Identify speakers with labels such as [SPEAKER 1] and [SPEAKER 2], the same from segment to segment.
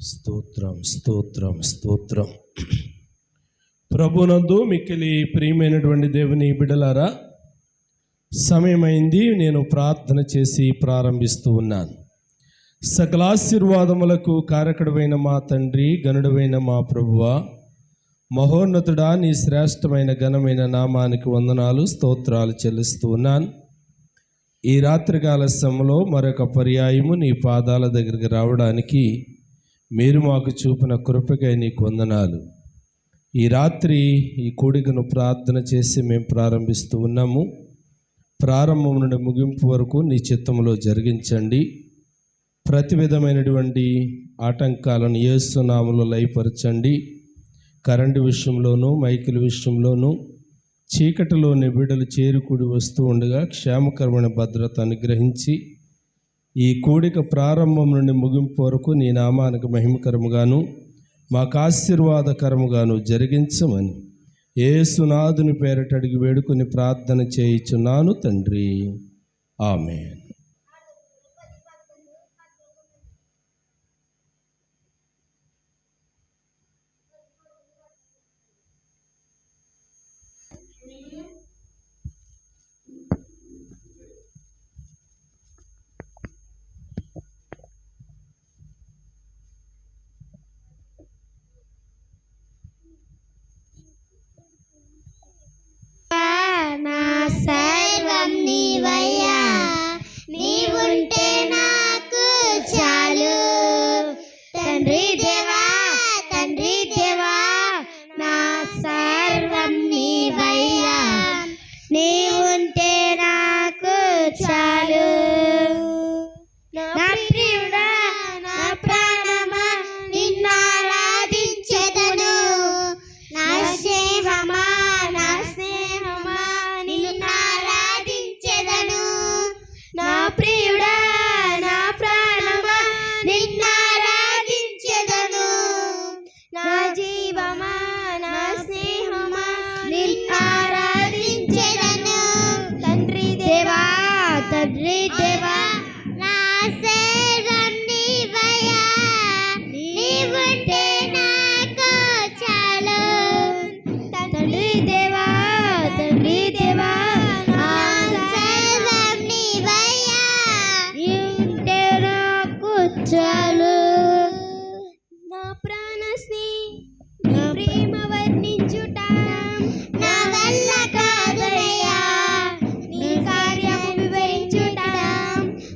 [SPEAKER 1] స్తోత్రం స్తోత్రం స్తోత్రం. ప్రభునందు మిక్కిలి ప్రియమైనటువంటి దేవుని బిడ్డలారా, సమయమైంది. నేను ప్రార్థన చేసి ప్రారంభిస్తూ ఉన్నాను. సకలాశీర్వాదములకు కారకుడైన మా తండ్రి, గనుడైన మా ప్రభువా, మహోన్నతుడా, నీ శ్రేష్టమైన ఘనమైన నామానికి వందనాలు స్తోత్రాలు చెల్లిస్తూ ఉన్నాను. ఈ రాత్రికాల సమయంలో మరొక పర్యాయము నీ పాదాల దగ్గరికి రావడానికి మీరు మాకు చూపిన కృపకై నీకు వందనాలు. ఈ రాత్రి ఈ కూడికను ప్రార్థన చేసి మేము ప్రారంభిస్తూ ఉన్నాము. ప్రారంభం నుండి ముగింపు వరకు నీ చిత్తములో జరిగించండి. ప్రతి విధమైనటువంటి ఆటంకాలను యేసు నామములో లయపరచండి. కరెంటు విషయంలోనూ, మైకుల విషయంలోనూ, చీకటిలోని బిడ్డలు చేరుకూడి వస్తూ ఉండగా క్షేమకరమైన భద్రత అనుగ్రహించి ఈ కూడిక ప్రారంభం నుండి ముగింపు వరకు నీ నామానికి మహిమకరముగాను మాకు ఆశీర్వాదకరముగాను జరిగించమని యేసునాథుని పేరట అడిగి వేడుకొని ప్రార్థన చేయుచున్నాను తండ్రి, ఆమేన్.
[SPEAKER 2] సర్వం నీవయ్యా, నీవుంటే నాకు చాలు. తండ్రి దేవా, తండ్రి దేవా, నా సర్వం నీవయ్యా, నీవుంటే నాకు చాలు. నా ప్రియుడా, నా ప్రాణమా, నిన్ను ఆరాధించెదను. నా సేవమా, నా స్నేహమా, నిన్ను ఆరాధించెదను. నా ప్రియుడా, నా ప్రాణమా, నిన్ను ఆరాధించెదను. నా జీవమా, నా స్నేహమా, నిన్ను ఆరాధించెదను. తండ్రి దేవా, తండ్రి దేవా, నా సర్వం నీవయ్యా, నీవుంటే నాకు చాలు. తండ్రి దేవా, తండ్రి దేవా, నా సర్వం నీవయ్యా, నీవుంటే నాకు చాలు. నా ప్రాణస్ని నా ప్రేమ వర్ణించుట నా వల్ల కాదయ్యా, నీ కార్యము వివరించుట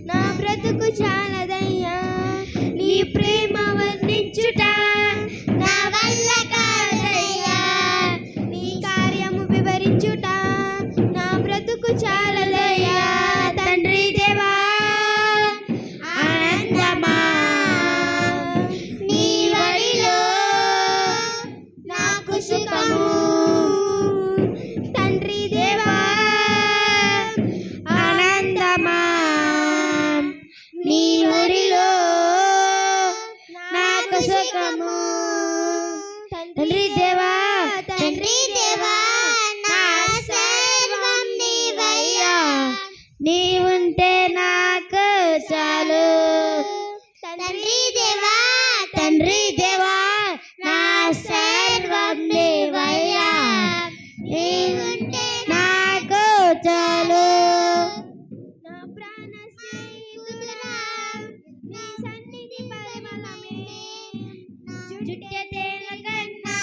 [SPEAKER 2] నా బ్రతుకు చాలదయ్యా. నీ ప్రేమ వర్ణించుట నా వల్ల కాదయ్యా, నీ కార్యము వివరించుట నా బ్రతుకు చాలదయ్యా. తండ్రి దేవా, ఆనందమా నీ వడిలో నాకు సుఖము. తండ్రి దేవా, ఆనందమా నీ వడిలో నాకు సుఖము. తండ్రి దేవా, తండ్రి దేవా, నా సర్వం నీవయ్యా, నీవుంటే నాకు చాలు. తండ్రి దేవా, తండ్రి దేవా, నా సర్వం నీవయ్యా, నీవుంటే నాకు చాలు. నా ప్రాణ స్నేహితుడా, నీ సన్నిధి పరిమళమే జుట్టె తేనె కన్నా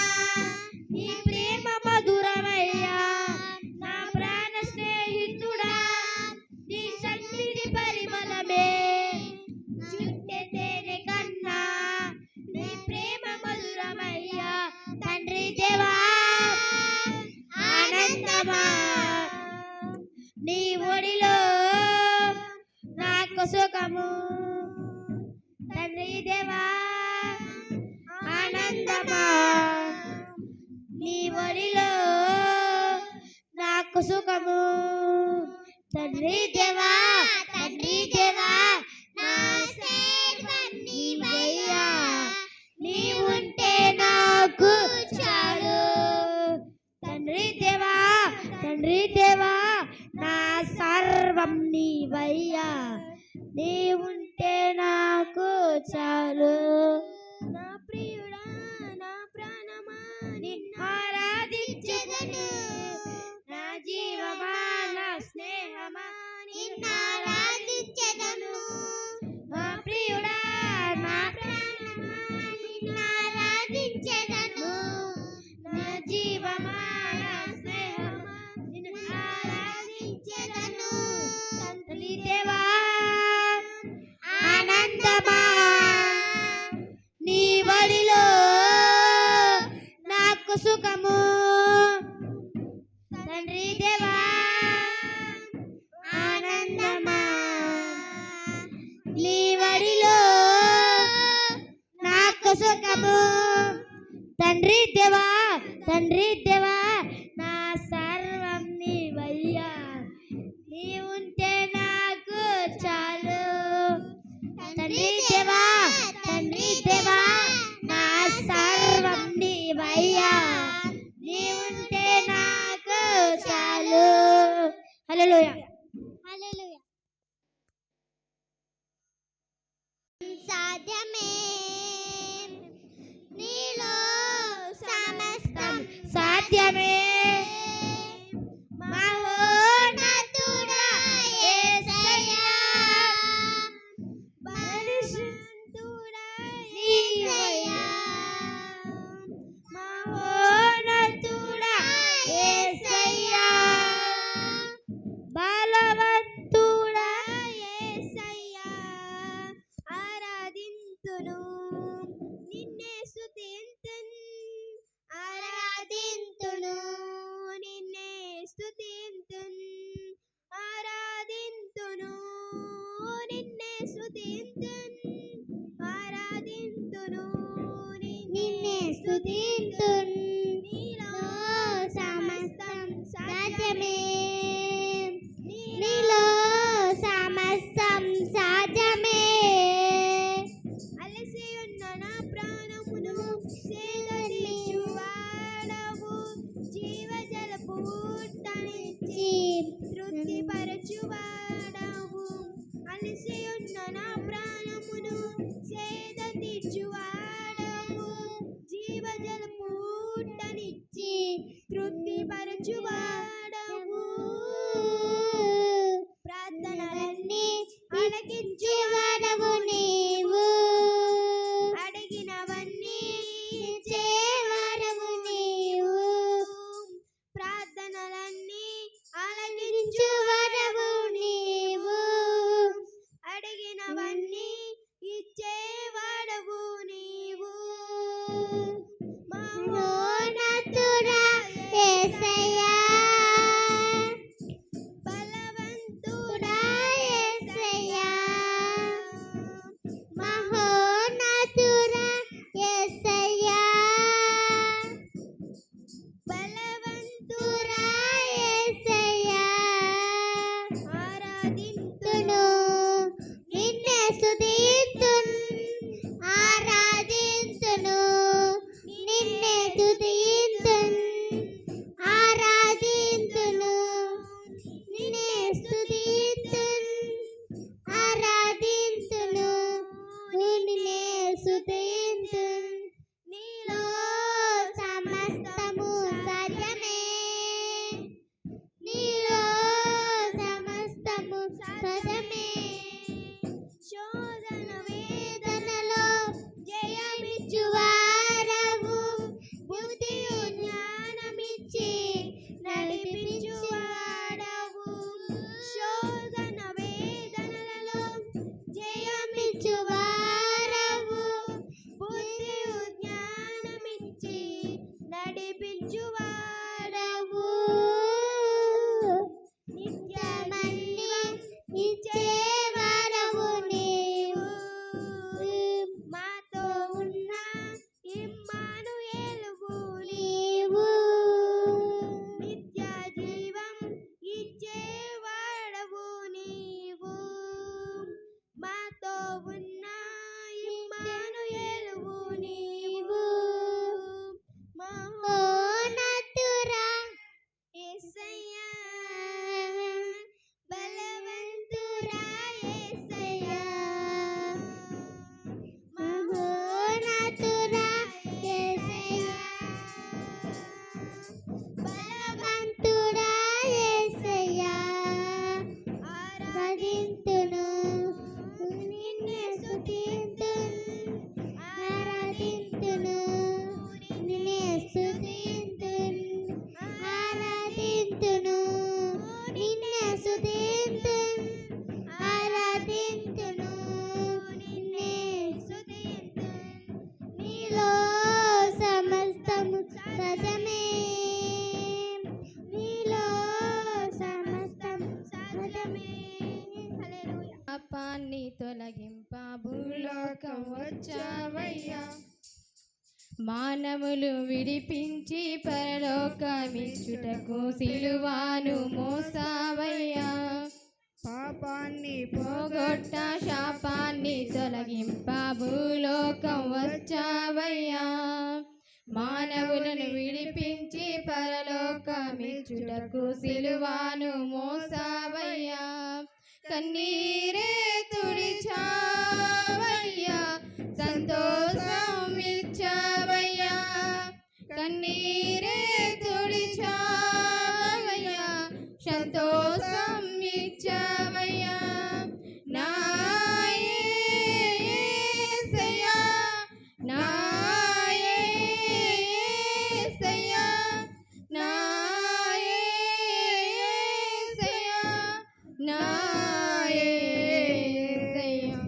[SPEAKER 2] నీ ప్రేమ మధురమయ్యా. నా ప్రాణ స్నేహితుడా, నీ సన్నిధి పరిమళమే జుట్టె తేనె కన్నా నీ ప్రేమ మధురమయ్యా. తండ్రి దేవా, ఆనందమా నీ ఒడిలో నాకు సుఖము. తండ్రి దేవా, ఆనందమా నీ ఒడిలో నాకు సుఖము. తండ్రి దేవా, తండ్రి దేవా, నా సర్వం నీవయ్యా, నీవుంటే నాకు చాలు. తండ్రి దేవా, తండ్రి దేవా, నా సర్వం నీవయ్యా, నీవుంటే నాకు చాలు. నా ప్రియుడా నా ప్రాణమా నిన్ను ఆరాధించెదను, నా జీవమా నా స్నేహమా నిన్ను ఆరాధించెదను, నా ప్రియుడా నా ప్రాణమా నిన్ను ఆరాధించెదను, నా జీవమా నా స్నేహమా నిన్ను ఆరాధించెదను. తండ్రి దేవా ఆనందమా నీ వడిలో నాకు సుఖము, తండ్రి దేవా ఆనందమా నీ వడిలో నాకు సుఖము, తండ్రి దేవా నా సర్వం నీవయ్యా, నీ ఉంటే నాకు చాలు, తండ్రి దేవా నా సర్వం నీవయ్యా, నీ ఉంటే నాకు చాలు. హల్లెలూయా. సాధ్యమే నీలో సమస్తం సాధ్యమే, మహోన్నతుడా యేసయ్యా, పరిశుద్ధుడా నీవయ్యా, మహోన్నతుడా యేసయ్యా, బలవంతుడా యేసయ్యా, ఆరాధింతును నిన్నే స్తుతింతును, ఆరాధింతును నిన్నే స్తుతింతును, ఆరాధింతును నిన్నే స్తుతింతును, ఆరాధింతును నిన్నే స్తుతింతును, నీలో సమస్తం సాధ్యమే, నీలో సమస్తం సాధ్యమే. అలసి ఉన్న నా ప్రాణమును సేదతీర్చువాడవు, జీవజలపు ఊటనిచ్చి తృప్తిపరచువాడవు, అలసి ఉన్న నా ప్రాణమును సేదతీర్చువాడవు, జీవజలపు ఊటనిచ్చి తృప్తిపరచువాడవు, ప్రార్థనలన్నీ ఆలకించువాడవు నీవు, అడిగినవన్నీ ఇచ్చేవాడవు నీవు, ప్రార్థనలన్నీ ఆలకించువాడవు నీవు, అడిగినవన్నీ ఇచ్చేవాడవు నీవు, మహోన్నతుడా యేసయ్యా, బలవంతుడా యేసయ్యా, మహోన్నతుడా యేసయ్యా, బలవంతుడా యేసయ్యా, ఆరాధింతును నిన్నే స్తుతింతును, ఆరాధింతును నిన్నే స్తుతింతును, ఆరాధింతును నిన్నే స్తుతింతును, ఆరాధింతును నిన్నే స్తుతింతును, నీలో సమస్తము సాధ్యమే, నీలో సమస్తము సాధ్యమే. శోధన వేదనలో జయమిచ్చువాడవు, బుద్ధియు జ్ఞానమిచ్చి నడిపించువాడవు, శోధన వేదనలలో జయమిచ్చువాడవు, బుద్ధియు జ్ఞానమిచ్చి నడిపించువాడవు, నిత్యమన్ని ఇచ్చేవాడవు నీవు, మాతో ఉన్న ఇమ్మానుయేలువు నీవు, నిత్య జీవం ఇచ్చేవాడవు నీవు, మాతో ఉన్న ఇమ్మానుయేలువు నీవు, మహోన్నతుడా యేసయ్యా, బలవంతుడా యేసయ్యా, మహోన్నతుడా
[SPEAKER 3] మానవులు విడిపించి పరలోకమిచ్చుటకు సిలువాను మోసావయ్యా.
[SPEAKER 2] పాపాన్ని
[SPEAKER 3] పోగొట్ట శాపాన్ని తొలగింప భూలోకం వచ్చావయ్యా. మానవులను విడిపించి పరలోకమిచ్చుటకు సిలువాను మోసావయ్యా. కన్నీరే తుడిచావయ్యా, సంతోషం ఇచ్చావయ్యా. కన్నీరే తుడిచావయ్యా, సంతోషం ఇచ్చావయ్యా. నా యేసయ్యా, నా యేసయ్యా, నా యేసయ్యా, నా యేసయ్యా.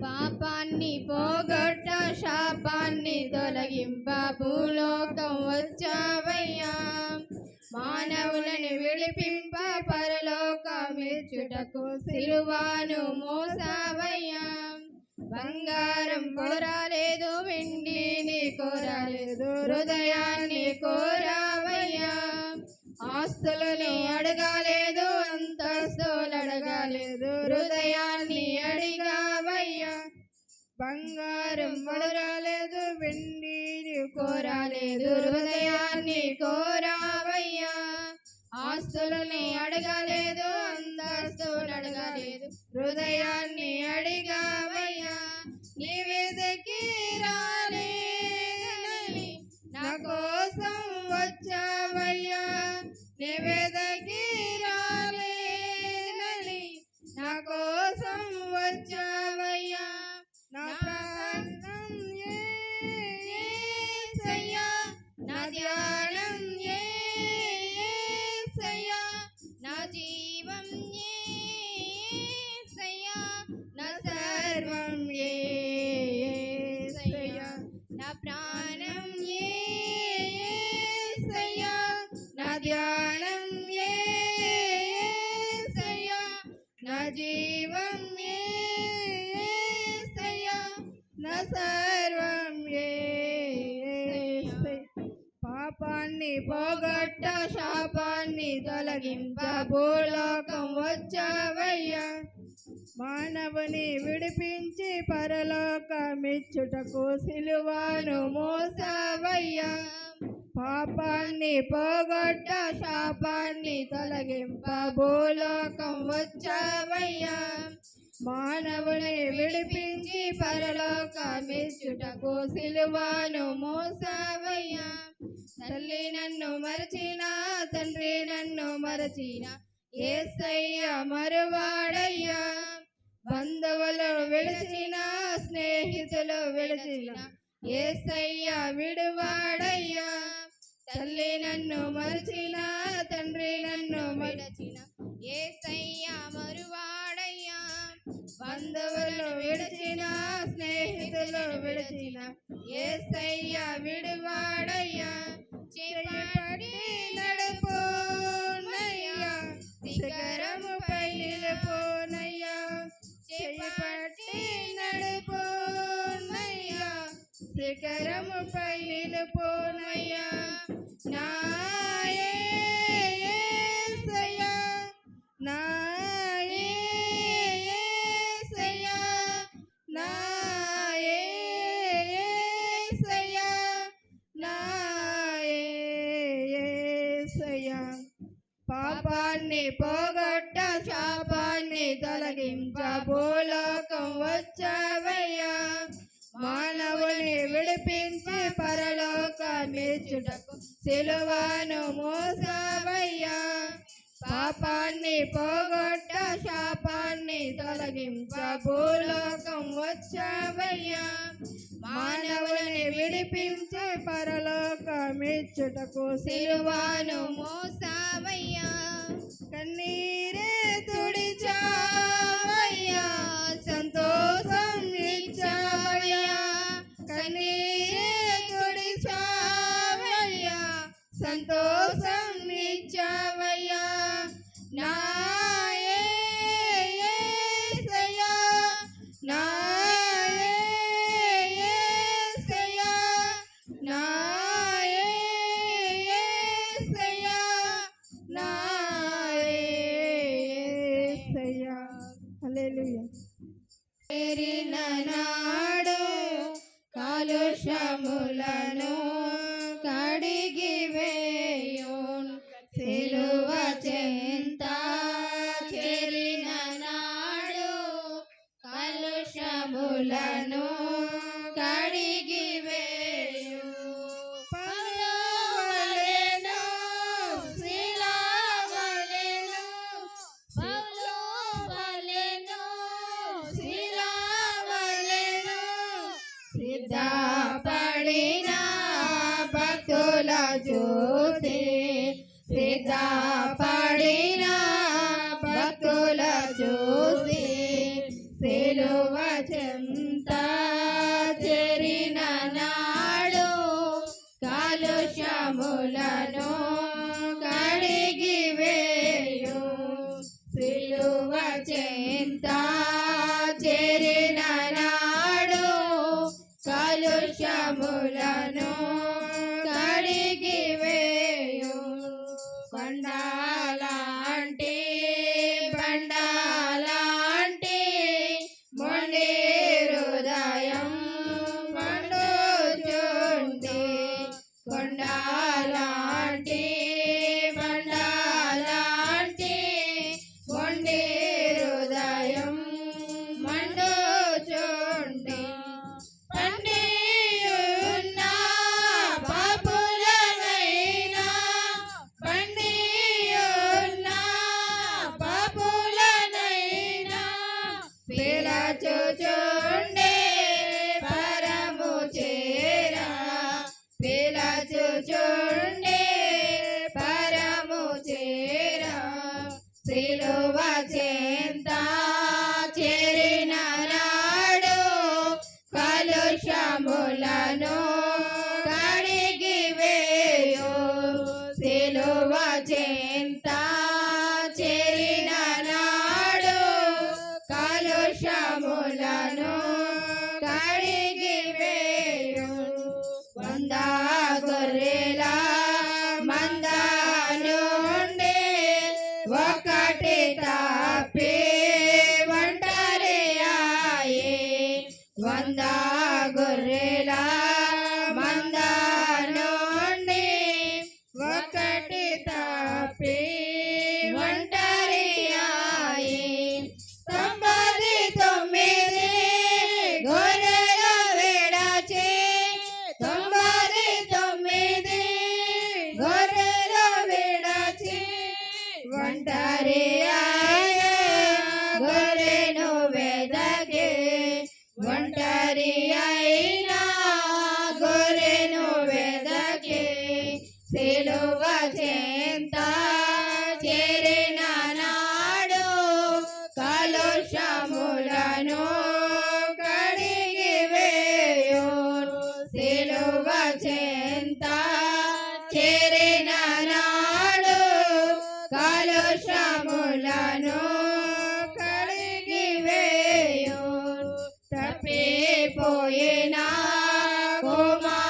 [SPEAKER 3] పాపాన్ని పోగొట్ట శాపాన్ని తొలగింప భూలోకం వచ్చావయ్యా. మానవులను విడిపింప పరలోకమిచ్చుటకు సిలువాను మోసావయ్యా. బంగారం కోరాలేదు, వెండిని కోరాలేదు, హృదయాన్ని కోరావయ్యా. ఆస్తులని అడగాలేదు, అంతస్తులు అడగాలేదు, హృదయాన్ని అడిగావయ్యా. బంగారం కోరాలేదు, వెండిని కోరాలేదు, హృదయాన్ని కోరావయ్యా. ఆస్తులని అడగలేదు, అంతస్తులు అడగలేదు, హృదయాన్ని అడిగావయ్యా. నీవెదకి రాలేదని నా కోసం వచ్చావయ్యా. నీవెదకి రాలేదని నా కోసం వచ్చావయ్యా. నా ప్రాణం యేసయ్యా, నా ధ్యానం యేసయ్యా, నా జీవం యేసయ్యా, నా సర్వం యేసయ్యా. నా ప్రాణం యేసయ్యా, నా ధ్యానం యేసయ్యా, నా జీవం యేసయ్యా, నా సర్వం యేసయ్యా. పాపాన్ని పోగొట్ట శాపాన్ని తొలగింప భూలోకం వచ్చావయ్యా. మానవుని విడిపించి పరలోకమిచ్చుటకు సిలువాను మోసావయ్యా. పాపాన్ని పోగొట్ట శాపాన్ని తొలగింప భూలోకం వచ్చావయ్యా. మానవుని విడిపించి పరలోకమిచ్చుటకు సిలువాను మోసావయ్యా. తల్లి నన్ను మరచిన, తండ్రి నన్ను మరచిన, యేసయ్య మరువాడయ్యా. బంధువులు విడిచిన, స్నేహితులు విడిచిన, యేసయ్య విడువాడయ్యా. తల్లి నన్ను మరచిన, తండ్రి నన్ను మరచిన, యేసయ్య మరువాడయ్యా. బంధువులు విడిచిన, స్నేహితులు విడిచిన, యేసయ్య విడువాడయ్యా. చేపట్టి నడుపోనయ్యా, శిఖరముపై నిలుపోనయ్యా. చేపట్టి నడుపోనయ్యా, శిఖరముపై నిలుపోనయ్యా. నా యేసయ్యా, నా యేసయ్యా, నా యేసయ్యా, నా యేసయ్యా. పాపాన్ని పోగొట్ట శాపాన్ని తొలగించ భూలోకం వచ్చావయ్యా. మానవుని విడిపించి పరలోకమిచ్చుటకు సిలువాను మోసావయ్యా. పాపాన్ని పోగొట్ట శాపాన్ని తొలగించ భూలోకం వచ్చావయ్యా. మానవుని విడిపించి పరలోకమిచ్చుటకు సిలువాను మోసావయ్యా. కన్నీరే తుడిచావయ్యా, సంతోషం ఇచ్చావయ్యా. కన్నీరే తుడిచావయ్యా, సంతోషం ఇచ్చావయ్యా. నా యేసయ్యా, నా యేసయ్యా, కాలుష్యములను కడిగి వేయున్ సిలువ చెంత చేరిన నాడు కాలుష్యములను కడిగి వేయు పౌలువలెను శిలావలెను పౌలువలెను శిలావలెను సిద్ధపడిన భక్తుల చూసి సిద్ధపడిన భక్తుల చూసి సిలువ చెంత చేరిన నాడు కాలుష్యములను కడిగి వేయు సిలువ చెంత చేరిన నాడు కాలుష్యములను కడిగి వేయు కొండలాంటి బండలాంటి మొండి హృదయం మండుచుంది కొండలాంటి బండలాంటి మొండి హృదయం మండుచుంది పండియున్న పాపులనైనా పండియున్న పాపులనైనా పిలచుచుండే పరము చేరా పిలచుచుండే పరము చేరా సిలువ చెంత చేరిన నాడు కాలుష్యములను కడిగి వేయు సిలువ చెంత చేరిన నాడు కాలుష్యములను కడిగి వేయు వంద గొర్రెల మంద నుండి ఒకటి తప్పి ఒంటరి ఆయే వంద గొర్రెల మంద నుండి ఒకటి తప్పి ఒంటరి ఆయే 99 గొర్రెలు విడచి 99 గొర్రెలు విడచి ఒంటరి ఆయే గొర్రెను వెదకి ఒంటరి అయినా గొర్రెను వెదకి సిలువ చెంత చేరిన నాడు కాలుష్యములను కడిగి వేయు సిలువ చెంత చేరిన నాడు కాలుష్యములను కడిగి వేయు తప్పిపోయిన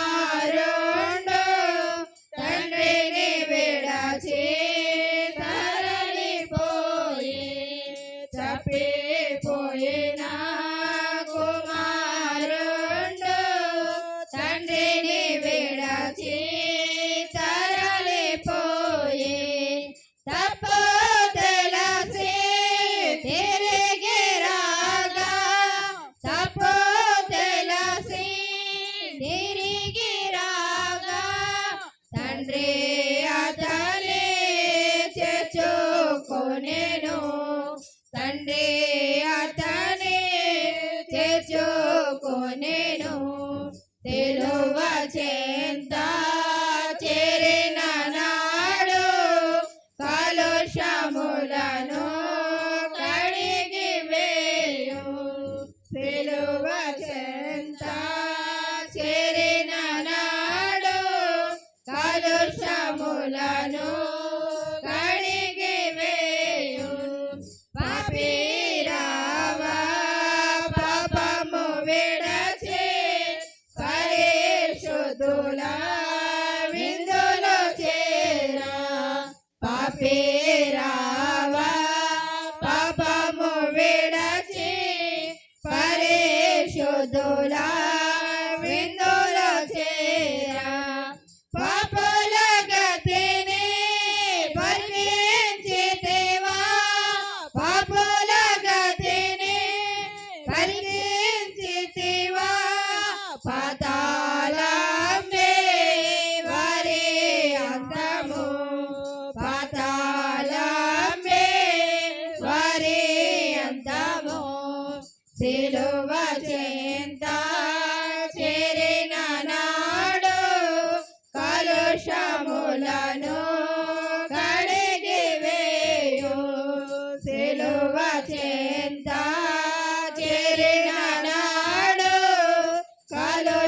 [SPEAKER 3] కుమారుండు తండ్రిని విడచి తరలిపోయి తప్పిపోయిన కుమారుండు తండ్రిని విడచి తరలిపోయి తప్పు తెలిసి తిరిగి రాగా తప్పు తెలిసి తిరిగి రాగా తండ్రి అతని చేర్చుకొనెను తండ్రి అతని చేర్చుకొనెను సిలువ చెంత చేరిన నాడు కాలుష్యములను కడిగి వేయు సిలువ చెంత చేరిన నాడు కాలుష్యములను కడిగి వేయు పాపిరావా పాపము విడచి పరిశుద్ధుల విందులో చేరా పాపిరావా పాపము విడచి పరిశుద్ధుల విందులో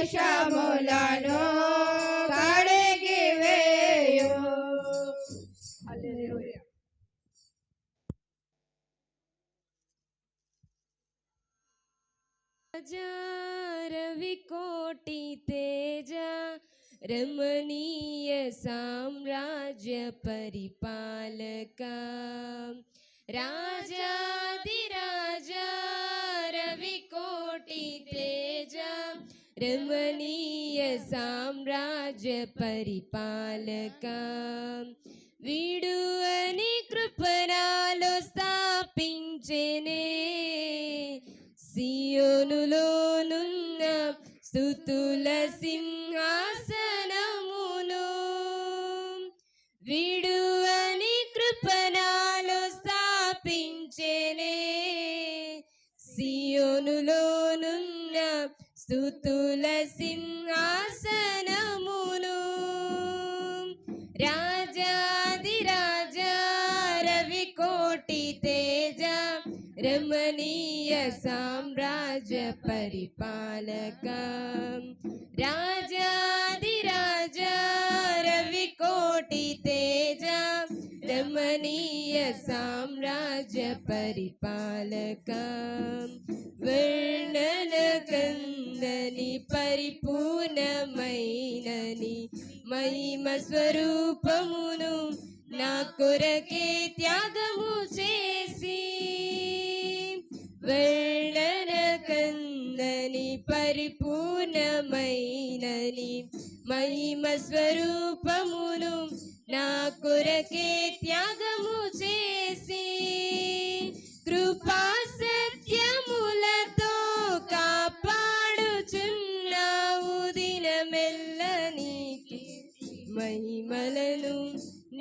[SPEAKER 3] దోషములను కడిగివేయు.
[SPEAKER 4] रविकोटि तेज रमणीय साम्राज्य परिपालका राजाधिराजा रविकोटि तेज रमणीय साम्राज्य परिपालका వీడువని కృపణాలు స్థాపించెనే సియోనులోనున్న స్తుతుల సింహాసనమును వీడువని కృపణాలు స్థాపించెనే సియోనులోనున్న స్తుతుల సింహాసనమును రాజాదిరాజా రవికోటి తేజ రమణీయ సామ్రాజ్య పరిపాలక రాజాదిరాజా రవికోటి తేజ రమణీయ సామ్రాజ్య పరిపాలక వర్ణన కందని పరిపూర్ణమైనని మహిమ స్వరూపమును నా కొరకే త్యాగము చేసి వర్ణన కందని పరిపూర్ణమైనని మహిమ స్వరూపమును నా కొరకే త్యాగము చేసి కృపా సత్యములతో కాపాడుచున్నావు దినమెల్ల నీకి మహిమలను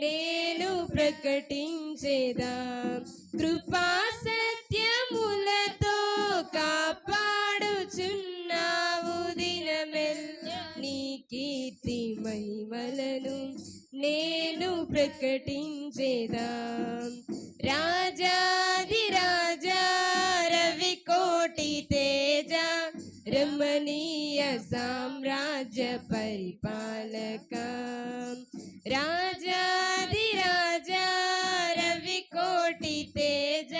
[SPEAKER 4] నేను ప్రకటించేదా కృపా సత్యములతో కాపాడుచున్నావు దినమెల్ల నీ కీర్తి మహిమలను నేను ప్రకటించేదా రాజాదిరాజా రవికోటి తేజ రమణీయ సామ్రాజ్య పరిపాలక రాజాదిరాజా రవికోటి తేజ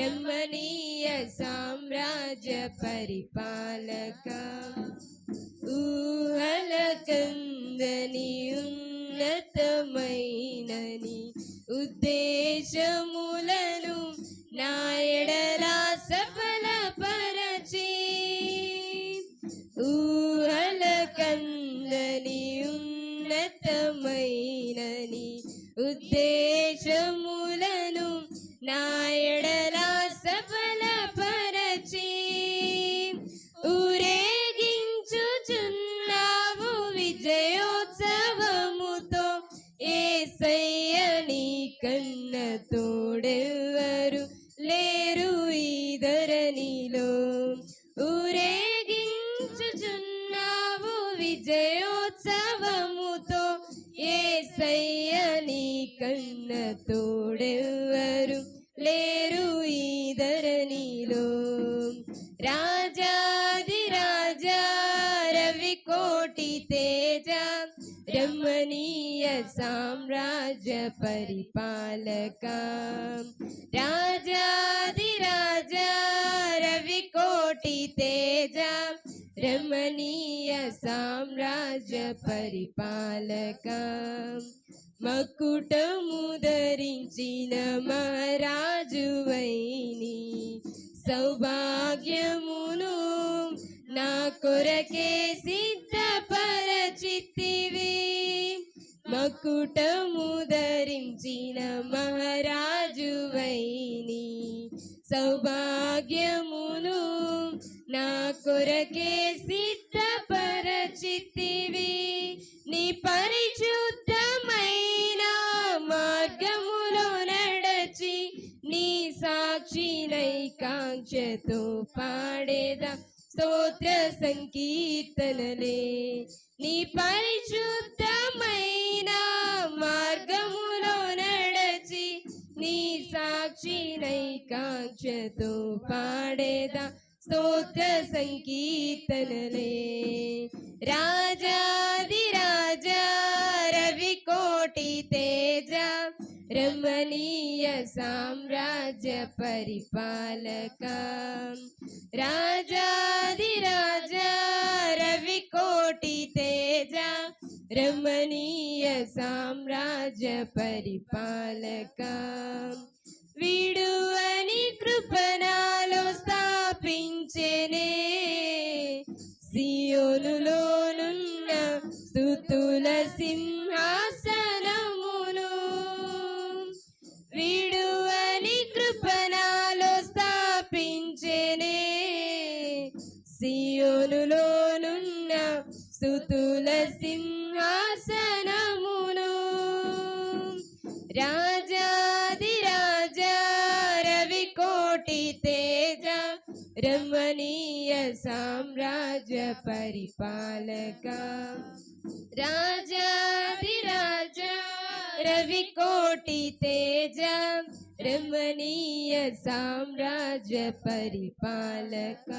[SPEAKER 4] రమణీయ సామ్రాజ్య పరిపాలక ఊహల కందని ఉన్నతమైనని ఉద్దేశములను నా ఎడల సఫలపరచి ఊహల కందని ఉన్నతమైనని ఉద్దేశములను నా ఎడల సఫలపరచి ఊరేగించుచున్నావు విజయోత్సవముతో యేసయ్య నీ కన్న తోడెవ్వరు లేరు ఈ ధరణిలో ఊరేగించుచున్నావు విజయోత్సవముతో యేసయ్య నీ కన్న తోడెవ్వరు లేరు ఈ ధరణిలో రాజాదిరాజా రవికోటి తేజ రమణీయ సామ్రాజ్య పరిపాలక రాజాదిరాజా రవికోటి తేజ రమణీయ సామ్రాజ్య పరిపాలక మకుటము ధరించిన మహారాజువైని సౌభాగ్యమును నా కొరకే సిద్ధపరచితివి మకుటము ధరించిన మహారాజువైని సౌభాగ్యమును నా కొరకే సిద్ధపరచితివి నీ పరిశుద్ధమైన మార్గములో నడచి నీ సాక్షినై కాంక్షతో పాడేదా స్తోత్ర సంకీర్తనలే నీ పరిశుద్ధమైన మార్గములో నడచి నీ సాక్షినై కాంక్షతో పాడేదా స్తోత్ర సంకీర్తనలే రాజాదిరాజ రవికోటి తేజ రమణీయ సామ్రాజ్య పరిపాలక రాజాదిరాజ రవికోటి తేజ రమణీయ సామ్రాజ్య పరిపాలక విడువని కృపణాలు స్థాపించెనే సియోనులోనున్న స్తుతుల సింహాసనమును విడువని కృపణాలు స్థాపించెనే సియోనులోనున్న స్తుతుల సింహాసనమును రాజాదిరాజ రవికోటి తేజ రమణీయ సామ్రాజ్య పరిపాలక రాజాదిరాజ రవికోటి తేజ రమణీయ సామ్రాజ్య పరిపాలక.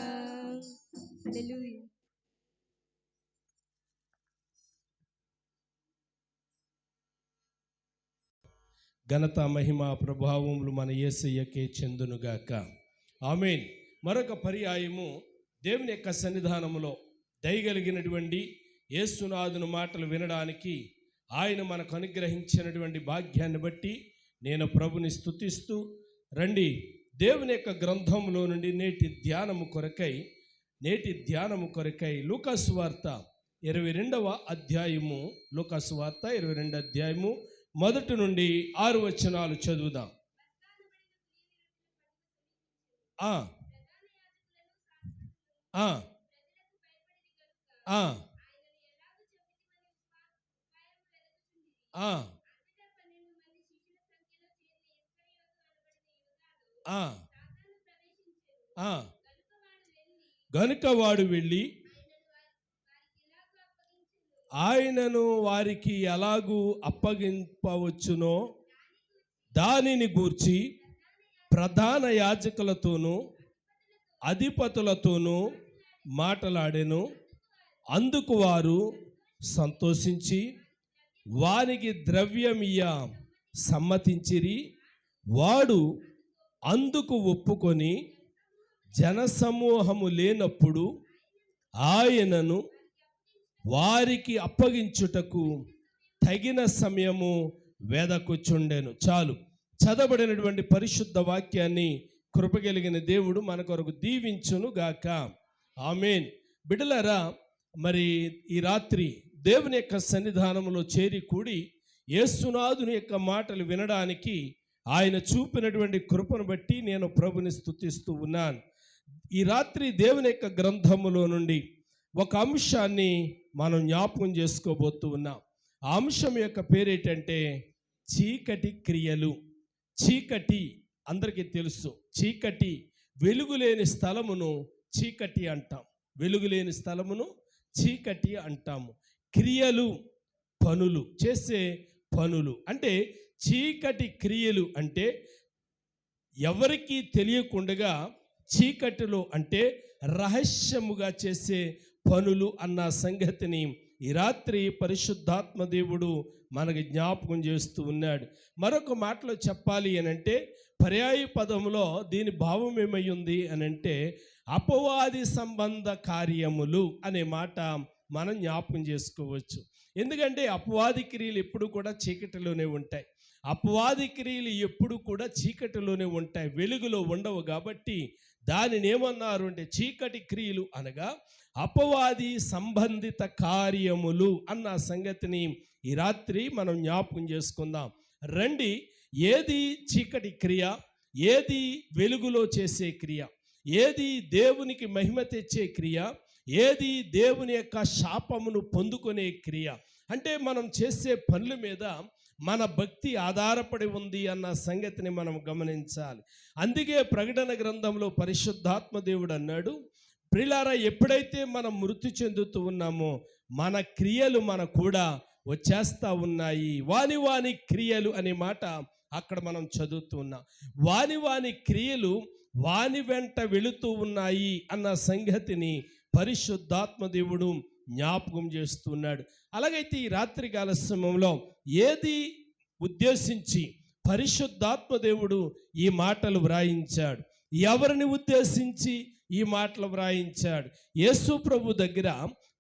[SPEAKER 4] హల్లెలూయా.
[SPEAKER 1] ఘనత మహిమ ప్రభావములు మన యేసయ్యకే చెందునుగాక. ఆమేన్. మరొక పర్యాయము దేవుని యొక్క సన్నిధానములో దయగలిగినటువంటి యేసునాథుని మాటలు వినడానికి ఆయన మనకు అనుగ్రహించినటువంటి భాగ్యాన్ని బట్టి నేను ప్రభుని స్తుతిస్తూ రండి దేవుని యొక్క గ్రంథంలో నుండి నేటి ధ్యానము కొరకై లూకాసు వార్త 22వ అధ్యాయము లూకాసు వార్త 22వ అధ్యాయము 1 నుండి 6 వచనాలు చదువుదాం. ఆ ఆ ఆ ఆ గనుక వాడు వెళ్ళి ఆయనను వారికి ఎలాగూ అప్పగింపవచ్చునో దానిని గూర్చి ప్రధాన యాజకులతోనూ అధిపతులతోనూ మాటలాడెను. అందుకు వారు సంతోషించి వానికి ద్రవ్యమియ్య సమ్మతించిరి. వాడు అందుకు ఒప్పుకొని జనసమూహము లేనప్పుడు ఆయనను వారికి అప్పగించుటకు తగిన సమయము వేదకుచుండెను. చాలు. చదవబడినటువంటి పరిశుద్ధ వాక్యాన్ని కృపగలిగిన దేవుడు మన కొరకు దీవించును గాక. ఆమేన్. బిడ్డలారా, మరి ఈ రాత్రి దేవుని యొక్క సన్నిధానంలో చేరి కూడి యేసునాథుని యొక్క మాటలు వినడానికి ఆయన చూపినటువంటి కృపను బట్టి నేను ప్రభుని స్తుతిస్తూ ఉన్నాను. ఈ రాత్రి దేవుని యొక్క గ్రంథములో నుండి ఒక అంశాన్ని మనం జ్ఞాపకం చేసుకోబోతూ ఉన్నాం. ఆ అంశం యొక్క పేరేంటంటే చీకటి క్రియలు. చీకటి అందరికీ తెలుసు. చీకటి, వెలుగులేని స్థలమును చీకటి అంటాం. వెలుగులేని స్థలమును చీకటి అంటాము. క్రియలు, పనులు, చేసే పనులు అంటే చీకటి క్రియలు అంటే ఎవరికీ తెలియకుండా చీకటిలో అంటే రహస్యముగా చేసే పనులు అన్న సంగతిని ఈ రాత్రి పరిశుద్ధాత్మ దేవుడు మనకి జ్ఞాపకం చేస్తూ ఉన్నాడు. మరొక మాటలో చెప్పాలి అనంటే పర్యాయ పదములో దీని భావం ఏమై ఉంది అనంటే అపవాది సంబంధ కార్యములు అనే మాట మనం జ్ఞాపకం చేసుకోవచ్చు. ఎందుకంటే అపవాది క్రియలు ఎప్పుడు కూడా చీకటిలోనే ఉంటాయి. అపవాది క్రియలు ఎప్పుడు కూడా చీకటిలోనే ఉంటాయి, వెలుగులో ఉండవు. కాబట్టి దానిని ఏమన్నారు అంటే చీకటి క్రియలు అనగా అపవాది సంబంధిత కార్యములు అన్న సంగతిని ఈ రాత్రి మనం జ్ఞాపకం చేసుకుందాం. రండి, ఏది చీకటి క్రియ, ఏది వెలుగులో చేసే క్రియ, ఏది దేవునికి మహిమ తెచ్చే క్రియ, ఏది దేవుని యొక్క శాపమును పొందుకునే క్రియ. అంటే మనం చేసే పనుల మీద మన భక్తి ఆధారపడి ఉంది అన్న సంగతిని మనం గమనించాలి. అందుకే ప్రకటన గ్రంథంలో పరిశుద్ధాత్మ దేవుడు అన్నాడు, ప్రియులారా, ఎప్పుడైతే మనం మృతి చెందుతూ ఉన్నామో మన క్రియలు మన కూడా వచ్చేస్తూ ఉన్నాయి. వాని క్రియలు అనే మాట అక్కడ మనం చదువుతూ ఉన్నాం. వాని క్రియలు వాని వెంట వెళుతూ ఉన్నాయి అన్న సంగతిని పరిశుద్ధాత్మ దేవుడు జ్ఞాపకం చేస్తున్నాడు. అలాగైతే ఈ రాత్రికాల సమయంలో ఏది ఉద్దేశించి పరిశుద్ధాత్మ దేవుడు ఈ మాటలు వ్రాయించాడు, ఎవరిని ఉద్దేశించి ఈ మాటలు వ్రాయించాడు? యేసు ప్రభు దగ్గర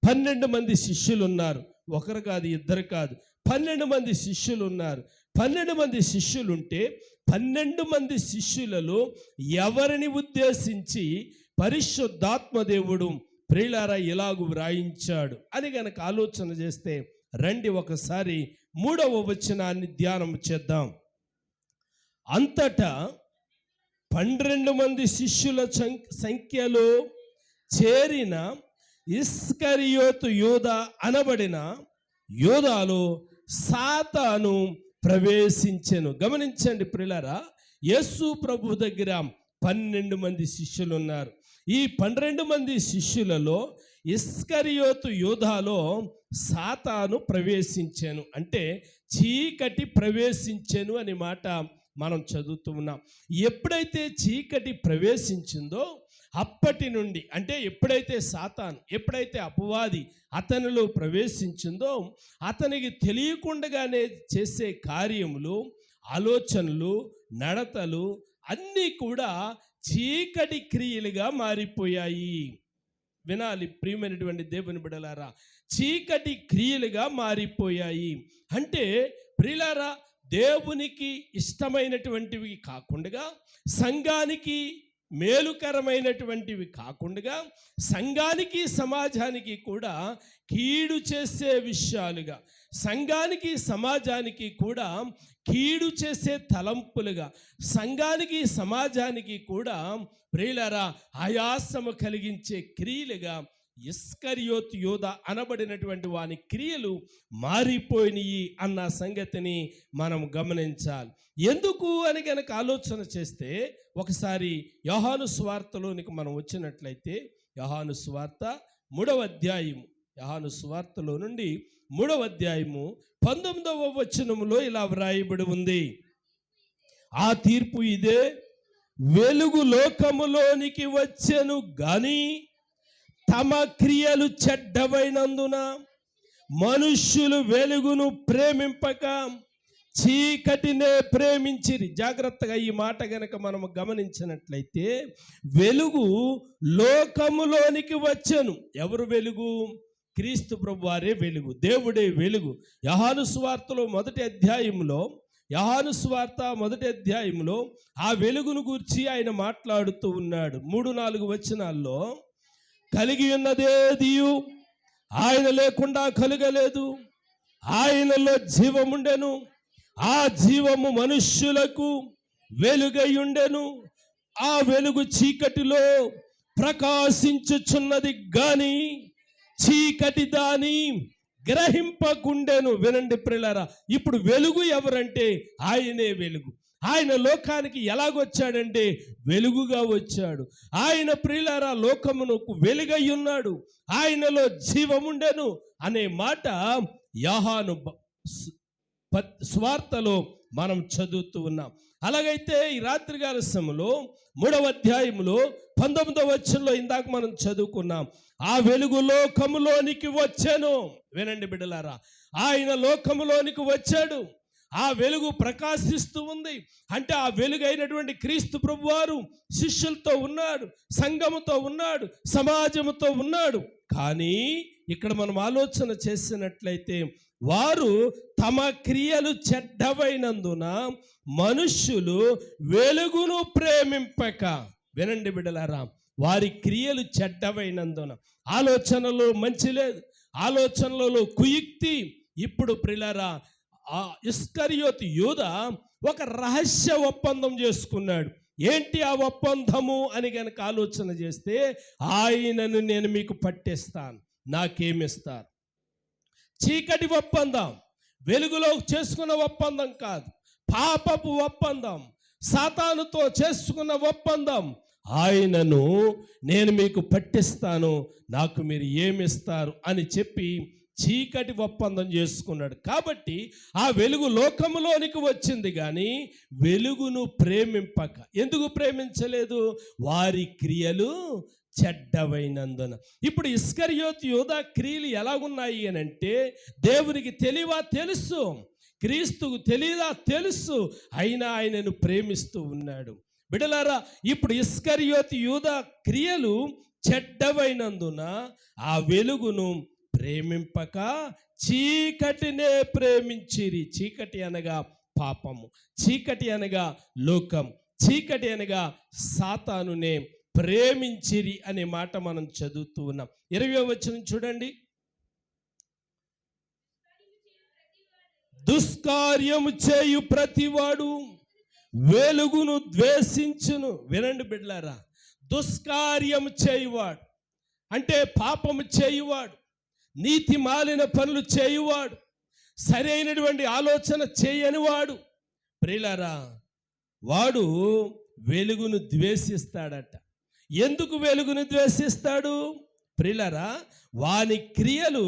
[SPEAKER 1] 12 మంది శిష్యులు ఉన్నారు. ఒకరు కాదు, ఇద్దరు కాదు, 12 మంది శిష్యులు ఉన్నారు. 12 మంది శిష్యులుంటే 12 మంది శిష్యులలో ఎవరిని ఉద్దేశించి పరిశుద్ధాత్మ దేవుడు ప్రియులారా ఇలాగు వ్రాయించాడు అని గనక ఆలోచన చేస్తే రండి ఒకసారి 3వ వచనాన్ని ధ్యానం చేద్దాం. అంతటా 12 మంది శిష్యుల సంఖ్యలో చేరిన ఇస్కరియోతు యూదా అనబడిన యూదాలో సాతాను ప్రవేశించెను. గమనించండి ప్రియులారా, యేసు ప్రభు దగ్గర 12 మంది శిష్యులు ఉన్నారు. ఈ 12 మంది శిష్యులలో ఇస్కరియోతు యూదాలో సాతాను ప్రవేశించెను అంటే చీకటి ప్రవేశించెను అనే మాట మనం చదువుతూ ఉన్నాం. ఎప్పుడైతే చీకటి ప్రవేశించిందో అప్పటి నుండి, అంటే ఎప్పుడైతే సాతాను, ఎప్పుడైతే అపవాది అతనిలో ప్రవేశించిందో అతనికి తెలియకుండానే చేసే కార్యములు, ఆలోచనలు, నడతలు అన్నీ కూడా చీకటి క్రియలుగా మారిపోయాయి. వినాలి ప్రియమైనటువంటి దేవుని బిడ్డలారా, చీకటి క్రియలుగా మారిపోయాయి. అంటే ప్రియులారా, దేవునికి ఇష్టమైనటువంటివి కాకుండా, సంఘానికి మేలుకరమైనటువంటివి కాకుండా, సంఘానికి సమాజానికి కూడా కీడు చేసే విషయాలుగా, సంఘానికి సమాజానికి కూడా కీడు చేసే తలంపులుగా, సంఘానికి సమాజానికి కూడా ప్రియులారా ఆయాసము కలిగించే క్రియలుగా ఇస్కరియోతు యూదా అనబడినటువంటి వాని క్రియలు మారిపోయినాయి అన్న సంగతిని మనం గమనించాలి. ఎందుకు అని కనుక ఆలోచన చేస్తే ఒకసారి యోహాను సువార్తలోనికి మనం వచ్చినట్లయితే, యోహాను సువార్త 3వ అధ్యాయము, యోహాను సువార్తలో నుండి 3వ అధ్యాయము 19వ వచనములో ఇలా వ్రాయబడి ఉంది. ఆ తీర్పు ఇదే, వెలుగు లోకములోనికి వచ్చెను గాని తమ క్రియలు చెడ్డవైనందున మనుష్యులు వెలుగును ప్రేమింపక చీకటినే ప్రేమించిరి. జాగ్రత్తగా ఈ మాట గనక మనం గమనించినట్లయితే, వెలుగు లోకములోనికి వచ్చెను. ఎవరు వెలుగు? క్రీస్తు ప్రభు వారే వెలుగు, దేవుడే వెలుగు. యోహాను సువార్తలో 1వ అధ్యాయంలో, యోహాను సువార్త 1వ అధ్యాయంలో ఆ వెలుగును గూర్చి ఆయన మాట్లాడుతూ ఉన్నాడు. 3-4 వచనాల్లో, కలిగి ఉన్నదేదియు ఆయన లేకుండా కలుగలేదు, ఆయనలో జీవముండెను, ఆ జీవము మనుష్యులకు వెలుగై ఉండెను, ఆ వెలుగు చీకటిలో ప్రకాశించుచున్నది గాని చీకటి దాని గ్రహింపకుండెను. వినండి ప్రియులారా, ఇప్పుడు వెలుగు ఎవరంటే ఆయనే వెలుగు. ఆయన లోకానికి ఎలాగొచ్చాడంటే వెలుగుగా వచ్చాడు. ఆయన ప్రియులారా లోకమునకు వెలుగై ఉన్నాడు, ఆయనలో జీవముండెను అనే మాట యోహాను స్వార్తలో మనం చదువుతూ ఉన్నాం. అలాగైతే ఈ రాత్రికాల సమయంలో 3వ అధ్యాయంలో 19వ వచనంలో ఇందాక మనం చదువుకున్నాం, ఆ వెలుగు లోకములోనికి వచ్చాను. వినండి బిడ్డలారా, ఆయన లోకములోనికి వచ్చాడు, ఆ వెలుగు ప్రకాశిస్తూ ఉంది. అంటే ఆ వెలుగు అయినటువంటి క్రీస్తు ప్రభువారు శిష్యులతో ఉన్నాడు, సంఘముతో ఉన్నాడు, సమాజముతో ఉన్నాడు. కానీ ఇక్కడ మనం ఆలోచన చేసినట్లయితే వారు తమ క్రియలు చెడ్డవైనందున మనుష్యులు వెలుగును ప్రేమింపక, వినండి బిడ్డలారా, వారి క్రియలు చెడ్డవైనందున, ఆలోచనలో మంచి లేదు, ఆలోచనలలో కుయుక్తి. ఇప్పుడు ప్రియులారా, ఆ ఇస్కరియోతు యూదా ఒక రహస్య ఒప్పందం చేసుకున్నాడు. ఏంటి ఆ ఒప్పందము అని కనుక ఆలోచన చేస్తే, ఆయనను నేను మీకు పట్టేస్తాను, నాకేమిస్తారు? చీకటి ఒప్పందం, వెలుగులో చేసుకున్న ఒప్పందం కాదు, పాపపు ఒప్పందం, సాతానుతో చేసుకున్న ఒప్పందం. ఆయనను నేను మీకు పట్టిస్తాను, నాకు మీరు ఏమిస్తారు అని చెప్పి చీకటి ఒప్పందం చేసుకున్నాడు. కాబట్టి ఆ వెలుగు లోకములోనికి వచ్చింది కానీ వెలుగును ప్రేమింపక. ఎందుకు ప్రేమించలేదు? వారి క్రియలు చెడ్డవైనందున. ఇప్పుడు ఇస్కరియోతు యూదా క్రియలు ఎలాగున్నాయి అని అంటే, దేవునికి తెలివా తెలుసు, క్రీస్తుకు తెలియదా తెలుసు, అయినా ఆయనను ప్రేమిస్తూ ఉన్నాడు. బిడ్డలారా, ఇప్పుడు ఇస్కరియోతు యూదా క్రియలు చెడ్డవైనందున ఆ వెలుగును ప్రేమింపక చీకటినే ప్రేమించిరి. చీకటి అనగా పాపము, చీకటి అనగా లోకం, చీకటి అనగా సాతానునే ప్రేమించిరి అనే మాట మనం చదువుతూ ఉన్నాం. 20వ వచనం చూడండి. దుష్కార్యము చేయు ప్రతివాడు వెలుగును ద్వేషించును. వినండి బిడ్డలారా, దుష్కార్యము చేయువాడు అంటే పాపము చేయువాడు, నీతి మాలిన పనులు చేయువాడు, సరైనటువంటి ఆలోచన చేయనివాడు, ప్రియులారా, వాడు వెలుగును ద్వేషిస్తాడట. ఎందుకు వెలుగును ద్వేషిస్తాడు? ప్రియులారా, వాని క్రియలు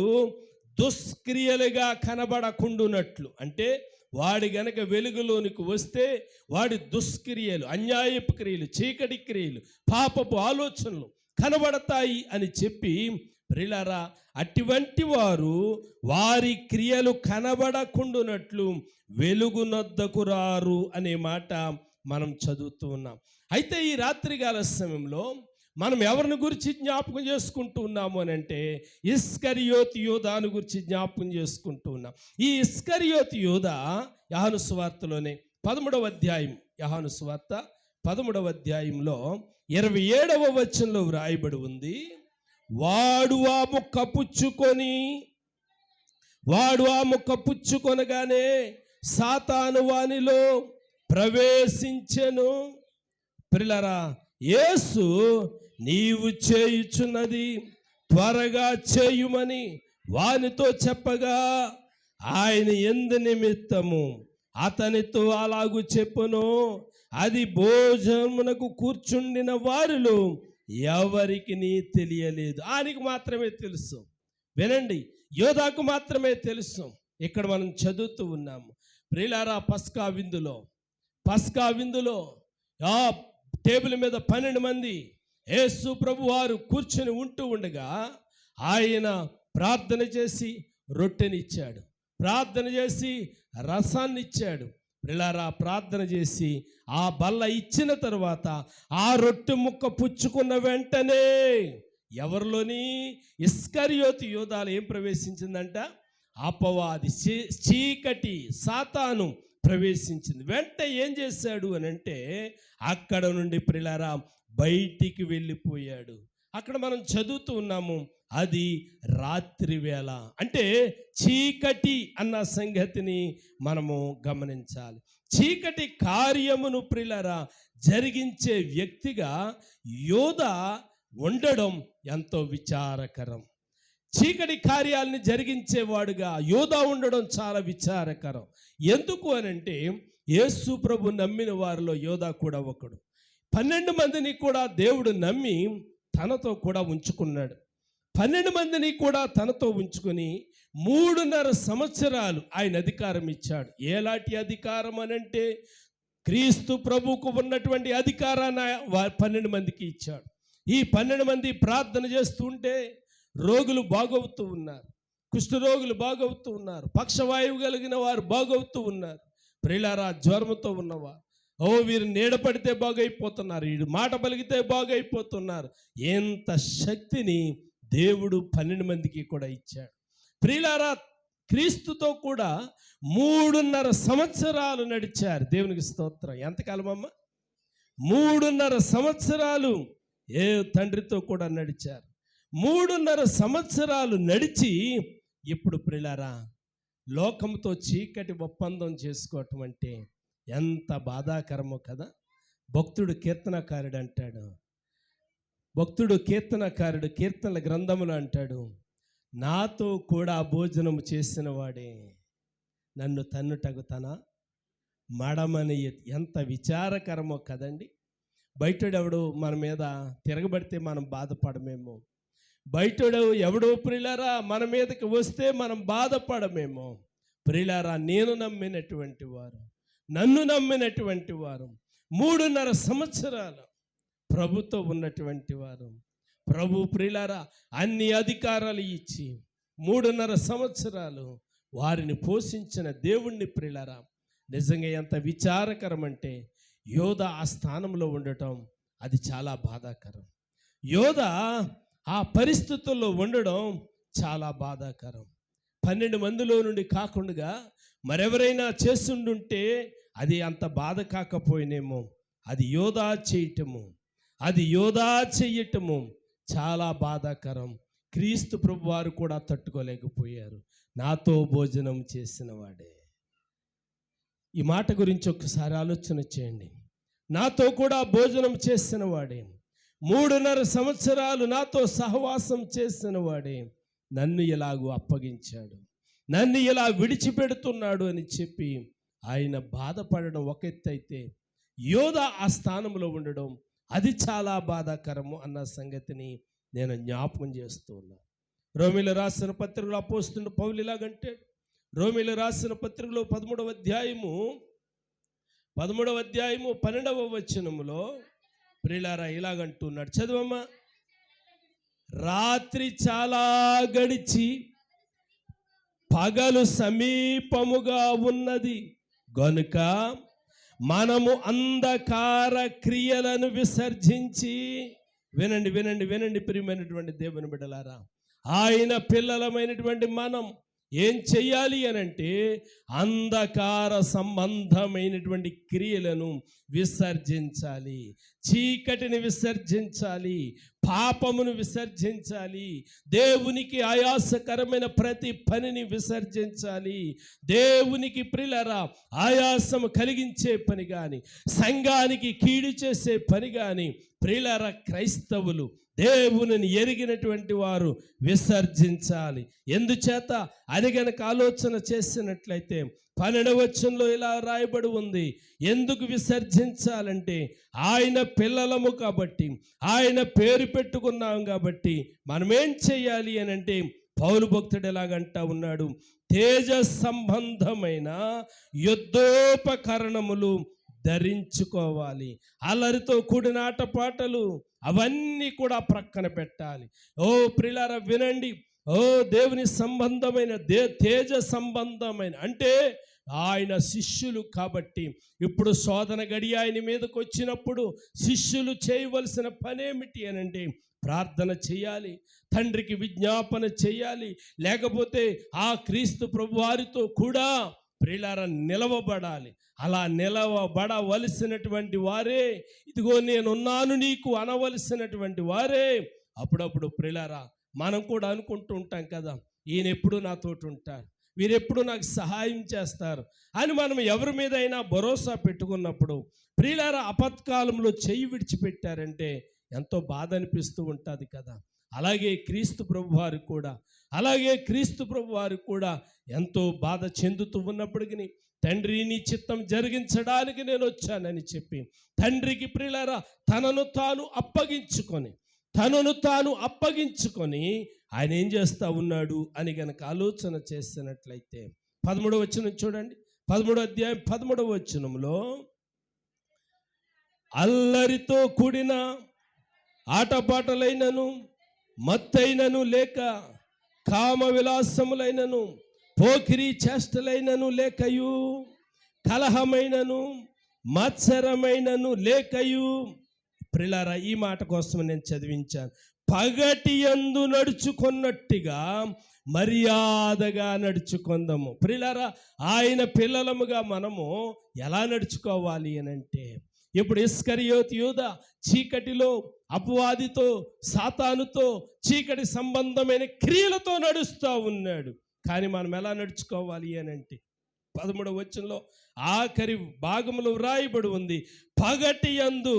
[SPEAKER 1] దుష్క్రియలుగా కనబడకుండునట్లు. అంటే వాడి గనక వెలుగులోనికి వస్తే వాడి దుష్క్రియలు, అన్యాయపు క్రియలు, చీకటి క్రియలు, పాపపు ఆలోచనలు కనబడతాయి అని చెప్పి, ప్రియులారా, అటువంటి వారు వారి క్రియలు కనబడకుండునట్లు వెలుగునొద్దకు రారు అనే మాట మనం చదువుతూ ఉన్నాం. అయితే ఈ రాత్రికాల సమయంలో మనం ఎవరిని గురించి జ్ఞాపకం చేసుకుంటూ ఉన్నాము అని అంటే, ఇస్కరియోతు యూదాను గురించి జ్ఞాపకం చేసుకుంటూ ఉన్నాం. ఈ ఇస్కరియోతు యూదా యోహాను సువార్తలోనే 13వ అధ్యాయం, యోహాను సువార్త 13వ అధ్యాయంలో 27వ వచనంలో వ్రాయబడి ఉంది, వాడు ఆ ముక్క పుచ్చుకొనగానే సాతాను వానిలో ప్రవేశించెను. ప్రియులారా, యేసు నీవు చేయుచున్నది త్వరగా చేయుమని వానితో చెప్పగా, ఆయన ఎందు నిమిత్తము అతనితో అలాగు చెప్పును, అది భోజనమునకు కూర్చుండిన వారిలో ఎవరికి నీ తెలియలేదు. ఆయనకు మాత్రమే తెలుసు. వినండి, యోధాకు మాత్రమే తెలుసు. ఇక్కడ మనం చదువుతూ ఉన్నాము. ప్రియులారా, పస్కా విందులో ఆ టేబుల్ మీద 12 మంది యేసు ప్రభు వారు కూర్చొని ఉంటూ ఉండగా ఆయన ప్రార్థన చేసి రొట్టెనిచ్చాడు, ప్రార్థన చేసి రసాన్ని ఇచ్చాడు. ప్రియులారా, ప్రార్థన చేసి ఆ బల్ల ఇచ్చిన తర్వాత ఆ రొట్టె ముక్క పుచ్చుకున్న వెంటనే ఎవరిలోని? ఇస్కరియోతు యూదాలో ఏం ప్రవేశించిందంట? అపవాది, చీకటి, సాతాను ప్రవేశించింది. వెంట ఏం చేశాడు అని అంటే, అక్కడ నుండి ప్రియులారా బయటికి వెళ్ళిపోయాడు. అక్కడ మనం చదువుతూ ఉన్నాము, అది రాత్రి వేళ, అంటే చీకటి అన్న సంగతిని మనము గమనించాలి. చీకటి కార్యమును ప్రియులారా జరిగించే వ్యక్తిగా యోధా ఉండడం ఎంతో విచారకరం. చీకటి కార్యాలని జరిగించేవాడుగా యోధా ఉండడం చాలా విచారకరం. ఎందుకు అనంటే, యేసు ప్రభు నమ్మిన వారిలో యోధా కూడా ఒకడు. 12 మందిని కూడా దేవుడు నమ్మి తనతో కూడా ఉంచుకున్నాడు. 12 మందిని కూడా తనతో ఉంచుకొని 3.5 సంవత్సరాలు ఆయన అధికారం ఇచ్చాడు. ఎలాంటి అధికారం అనంటే, క్రీస్తు ప్రభువుకు ఉన్నటువంటి అధికారాన్ని 12 మందికి ఇచ్చాడు. ఈ 12 మంది ప్రార్థన చేస్తూ ఉంటే రోగులు బాగవుతూ ఉన్నారు, కుష్ఠరోగులు బాగవుతూ ఉన్నారు, పక్షవాయువు కలిగిన వారు బాగవుతూ ఉన్నారు. ప్రియులారా, జ్వరంతో ఉన్నవారు, వీరు నీడ పడితే బాగైపోతున్నారు, వీడు మాట పలికితే బాగైపోతున్నారు. ఎంత శక్తిని దేవుడు 12 మందికి కూడా ఇచ్చాడు. ప్రియులారా, క్రీస్తుతో కూడా 3.5 సంవత్సరాలు నడిచారు. దేవునికి స్తోత్రం. ఎంతకాలమమ్మ? 3.5 సంవత్సరాలు ఏ తండ్రితో కూడా నడిచారు. 3.5 సంవత్సరాలు నడిచి ఇప్పుడు ప్రియులారా లోకంతో చీకటి ఒప్పందం చేసుకోవటం అంటే ఎంత బాధాకరమో కదా. భక్తుడు కీర్తనకారుడు కీర్తనల గ్రంథములు అంటాడు, నాతో కూడా భోజనము చేసిన వాడే నన్ను తన్నుటగుతనా మడమని. ఎంత విచారకరమో కదండి. బయటోడెవడు మన మీద తిరగబడితే మనం బాధపడమేమో, బయటోడు ఎవడో ప్రియులారా మన మీదకి వస్తే మనం బాధపడమేమో. ప్రియులారా, నన్ను నమ్మినటువంటి వారు 3.5 సంవత్సరాలు ప్రభుతో ఉన్నటువంటి వారు ప్రభు ప్రియులారా అన్ని అధికారాలు ఇచ్చి 3.5 సంవత్సరాలు వారిని పోషించిన దేవుణ్ణి ప్రియులారా నిజంగా ఎంత విచారకరం అంటే యోధ ఆ స్థానంలో ఉండటం అది చాలా బాధాకరం. యోధ ఆ పరిస్థితుల్లో ఉండడం చాలా బాధాకరం. 12 మందిలో నుండి కాకుండా మరెవరైనా చేస్తుండుంటే అది అంత బాధ కాకపోయినేమో. అది యోధా చేయటము, అది యోధా చెయ్యటము చాలా బాధాకరం. క్రీస్తు ప్రభు వారు కూడా తట్టుకోలేకపోయారు. నాతో భోజనం చేసిన వాడే. ఈ మాట గురించి ఒక్కసారి ఆలోచన చేయండి. నాతో కూడా భోజనం చేసిన వాడే, 3.5 సంవత్సరాలు నాతో సహవాసం చేసిన వాడే నన్ను ఇలాగూ అప్పగించాడు, నన్ను ఇలా విడిచిపెడుతున్నాడు అని చెప్పి ఆయన బాధపడడం ఒక ఎత్తు అయితే, యోధ ఆ స్థానంలో ఉండడం అది చాలా బాధాకరము అన్న సంగతిని నేను జ్ఞాపకం చేస్తూ ఉన్నాను. రోమీయులకు రాసిన పత్రికలో అపోస్తలుడు పౌలు ఇలాగంటే, రోమీయులకు రాసిన పత్రికలో 13వ అధ్యాయము 12వ వచనములో ప్రియులారా ఇలాగంటున్నాడు. చదవమ్మా. రాత్రి చాలా గడిచి పగలు సమీపముగా ఉన్నది గనుక మనము అంధకార క్రియలను విసర్జించి, వినండి వినండి వినండి ప్రియమైనటువంటి దేవుని బిడ్డలారా, ఆయన పిల్లలమైనటువంటి మనం ఏం చెయ్యాలి అనంటే అంధకార సంబంధమైనటువంటి క్రియలను విసర్జించాలి, చీకటిని విసర్జించాలి, పాపమును విసర్జించాలి, దేవునికి ఆయాసకరమైన ప్రతి పనిని విసర్జించాలి. దేవునికి ప్రియులారా ఆయాసము కలిగించే పని కానీ, సంఘానికి కీడు చేసే పని కానీ ప్రియులారా క్రైస్తవులు దేవునిని ఎరిగినటువంటి వారు విసర్జించాలి. ఎందుచేత అది గనక ఆలోచన చేసినట్లయితే 12వ వచనంలో ఇలా రాయబడి ఉంది. ఎందుకు విసర్జించాలంటే ఆయన పిల్లలము కాబట్టి, ఆయన పేరు పెట్టుకున్నాం కాబట్టి మనమేం చేయాలి అని అంటే పౌలు భక్తుడు ఎలాగంటా ఉన్నాడు, తేజ సంబంధమైన యుద్ధోపకరణములు ధరించుకోవాలి. అల్లరితో కూడిన ఆటపాటలు అవన్నీ కూడా ప్రక్కన పెట్టాలి. ఓ ప్రియులారా వినండి. ఓ దేవుని సంబంధమైన తేజ సంబంధమైన అంటే ఆయన శిష్యులు కాబట్టి ఇప్పుడు శోధన గడి ఆయన మీదకి వచ్చినప్పుడు శిష్యులు చేయవలసిన పనేమిటి అనంటే ప్రార్థన చేయాలి, తండ్రికి విజ్ఞాపన చేయాలి, లేకపోతే ఆ క్రీస్తు ప్రభువారితో కూడా ప్రియులారా నిలవబడాలి. అలా నిలవబడవలసినటువంటి వారే, ఇదిగో నేనున్నాను నీకు అనవలసినటువంటి వారే అప్పుడప్పుడు ప్రియులారా మనం కూడా అనుకుంటూ ఉంటాం కదా, ఈయన ఎప్పుడు నాతోటి ఉంటారు, వీరెప్పుడు నాకు సహాయం చేస్తారు అని మనం ఎవరి మీదైనా భరోసా పెట్టుకున్నప్పుడు ప్రియులారా అపత్కాలంలో చెయ్యి విడిచిపెట్టారంటే ఎంతో బాధ అనిపిస్తూ ఉంటుంది కదా. అలాగే క్రీస్తు ప్రభు వారు కూడా ఎంతో బాధ చెందుతూ ఉన్నప్పటికీ తండ్రి నీ చిత్తం జరిగించడానికి నేను వచ్చానని చెప్పి తండ్రికి ప్రియులారా తనను తాను అప్పగించుకొని ఆయన ఏం చేస్తూ ఉన్నాడు అని గనక ఆలోచన చేసినట్లయితే 13వ వచనం చూడండి. 13వ అధ్యాయం 13వ వచనంలో అల్లరితో కూడిన ఆటపాటలైనను మత్తైనను లేక కామ విలాసములైనను పోకిరి చేష్టలైనను లేకయు కలహమైనను మత్సరమైనను లేకయు. ప్రియులారా ఈ మాట కోసం నేను చదివించాను. పగటి యందు నడుచుకున్నట్టుగా మర్యాదగా నడుచుకుందాము. ప్రియులారా ఆయన పిల్లలముగా మనము ఎలా నడుచుకోవాలి అనంటే, ఇప్పుడు ఇస్కరియోతు యూదా చీకటిలో అపవాదితో సాతానుతో చీకటి సంబంధమైన క్రియలతో నడుస్తూ ఉన్నాడు. కానీ మనం ఎలా నడుచుకోవాలి అనంటే 13వ వచనంలో ఆఖరి భాగంలో వ్రాయబడి ఉంది, పగటి యందు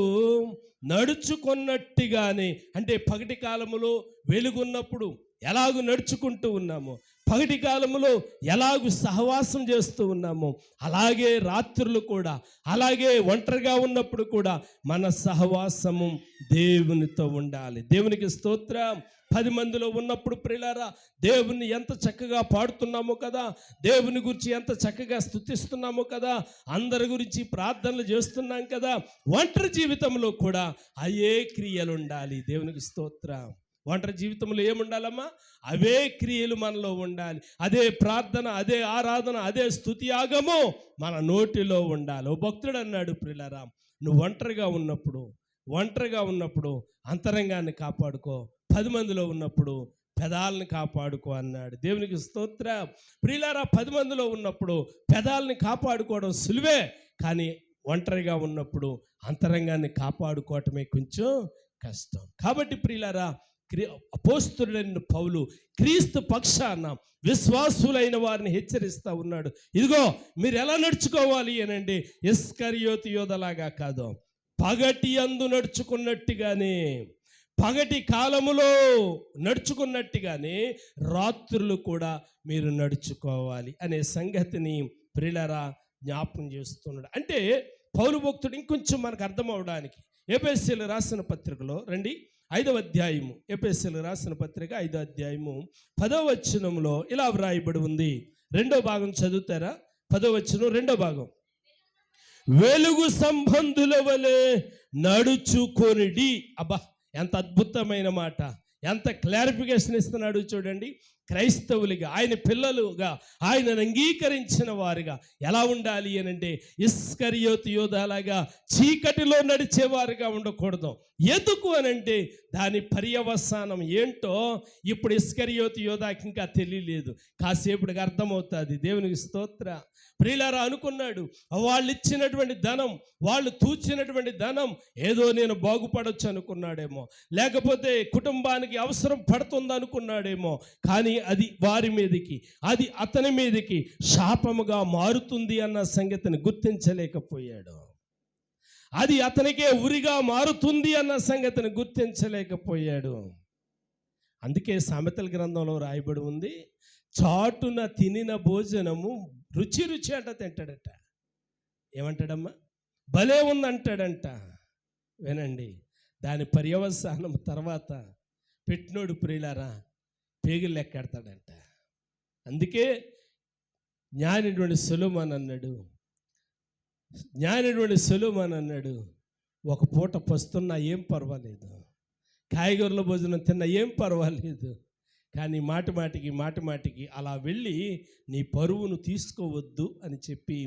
[SPEAKER 1] నడుచుకున్నట్టుగానే. అంటే పగటి కాలములో వెలుగున్నప్పుడు ఎలాగూ నడుచుకుంటూ ఉన్నామో పగటి కాలంలో ఎలాగూ సహవాసం చేస్తూ ఉన్నామో అలాగే రాత్రులు కూడా, అలాగే ఒంటరిగా ఉన్నప్పుడు కూడా మన సహవాసము దేవునితో ఉండాలి. దేవునికి స్తోత్రం. 10 మందిలో ఉన్నప్పుడు ప్రియులారా దేవుని ఎంత చక్కగా పాడుతున్నామో కదా, దేవుని గురించి ఎంత చక్కగా స్తుతిస్తున్నామో కదా, అందరి గురించి ప్రార్థనలు చేస్తున్నాం కదా. ఒంటరి జీవితంలో కూడా అయ్యే క్రియలు ఉండాలి. దేవునికి స్తోత్రం. ఒంటరి జీవితంలో ఏముండాలమ్మా? అవే క్రియలు మనలో ఉండాలి. అదే ప్రార్థన, అదే ఆరాధన, అదే స్తుతి యాగము మన నోటిలో ఉండాలి. ఓ భక్తుడు అన్నాడు, ప్రియులారా నువ్వు ఒంటరిగా ఉన్నప్పుడు అంతరంగాన్ని కాపాడుకో, 10 మందిలో ఉన్నప్పుడు పెదాలను కాపాడుకో అన్నాడు. దేవునికి స్తోత్రం. ప్రియులారా 10 మందిలో ఉన్నప్పుడు పెదాలని కాపాడుకోవడం సులువే, కానీ ఒంటరిగా ఉన్నప్పుడు అంతరంగాన్ని కాపాడుకోవటమే కొంచెం కష్టం. కాబట్టి ప్రియులారా అపోస్తలుడైన పౌలు క్రీస్తు పక్షాన విశ్వాసులైన వారిని హెచ్చరిస్తూ ఉన్నాడు. ఇదిగో మీరు ఎలా నడుచుకోవాలి అనండి, ఇస్కరియోతు యోధలాగా కాదు, పగటి యందు నడుచుకున్నట్టుగానే, పగటి కాలములో నడుచుకున్నట్టుగానే రాత్రులు కూడా మీరు నడుచుకోవాలి అనే సంగతిని ప్రియులారా జ్ఞాపకం చేస్తున్నాడు. అంటే పౌలు భక్తుడు ఇంకొంచెం మనకు అర్థం అవడానికి ఎఫెసీయులకు రాసిన పత్రికలో రండి, 5వ అధ్యాయము, ఎఫెసీయులకు రాసిన పత్రిక 5వ అధ్యాయము 10వ వచనంలో ఇలా వ్రాయబడి ఉంది. 2వ భాగం చదువుతారా? 10వ వచనం 2వ భాగం. వెలుగు సంబంధుల వలె నడుచుకొనిడి. అబ్బా ఎంత అద్భుతమైన మాట, ఎంత క్లారిఫికేషన్ ఇస్తున్నాడు చూడండి. క్రైస్తవులుగా, ఆయన పిల్లలుగా, ఆయనను అంగీకరించిన వారుగా ఎలా ఉండాలి అనంటే ఇస్కరియోతు యోధలాగా చీకటిలో నడిచేవారుగా ఉండకూడదు. ఎందుకు అనంటే దాని పర్యవసానం ఏంటో ఇప్పుడు ఇస్కరియోతు యోధాకి ఇంకా తెలియలేదు, కాసేపుడికి అర్థమవుతుంది. దేవునికి స్తోత్ర. ప్రియులారా అనుకున్నాడు, వాళ్ళు ఇచ్చినటువంటి ధనం, వాళ్ళు తూచినటువంటి ధనం ఏదో నేను బాగుపడొచ్చు అనుకున్నాడేమో, లేకపోతే కుటుంబానికి అవసరం పడుతుంది అనుకున్నాడేమో, కానీ అది వారి మీదకి, అది అతని మీదకి శాపముగా మారుతుంది అన్న సంగతిని గుర్తించలేకపోయాడు. అది అతనికే ఉరిగా మారుతుంది అన్న సంగతిని గుర్తించలేకపోయాడు. అందుకే సామెతల గ్రంథంలో రాయబడి ఉంది, చాటున తినిన భోజనము రుచి రుచి అంట తింటాడట. ఏమంటాడమ్మా? భలే ఉందంటాడంట. వినండి, దాని పర్యవసానం తర్వాత పెట్టినోడు ప్రియులారా పేగులు లెక్కెడతాడంట. అందుకే జ్ఞానిటువంటి సొలొమోను అన్నాడు, ఒక పూట పస్తున్నా ఏం పర్వాలేదు, కాయగూరల భోజనం తిన్నా ఏం పర్వాలేదు, కానీ మాటి మాటికి అలా వెళ్ళి నీ పరువును తీసుకోవద్దు అని చెప్పి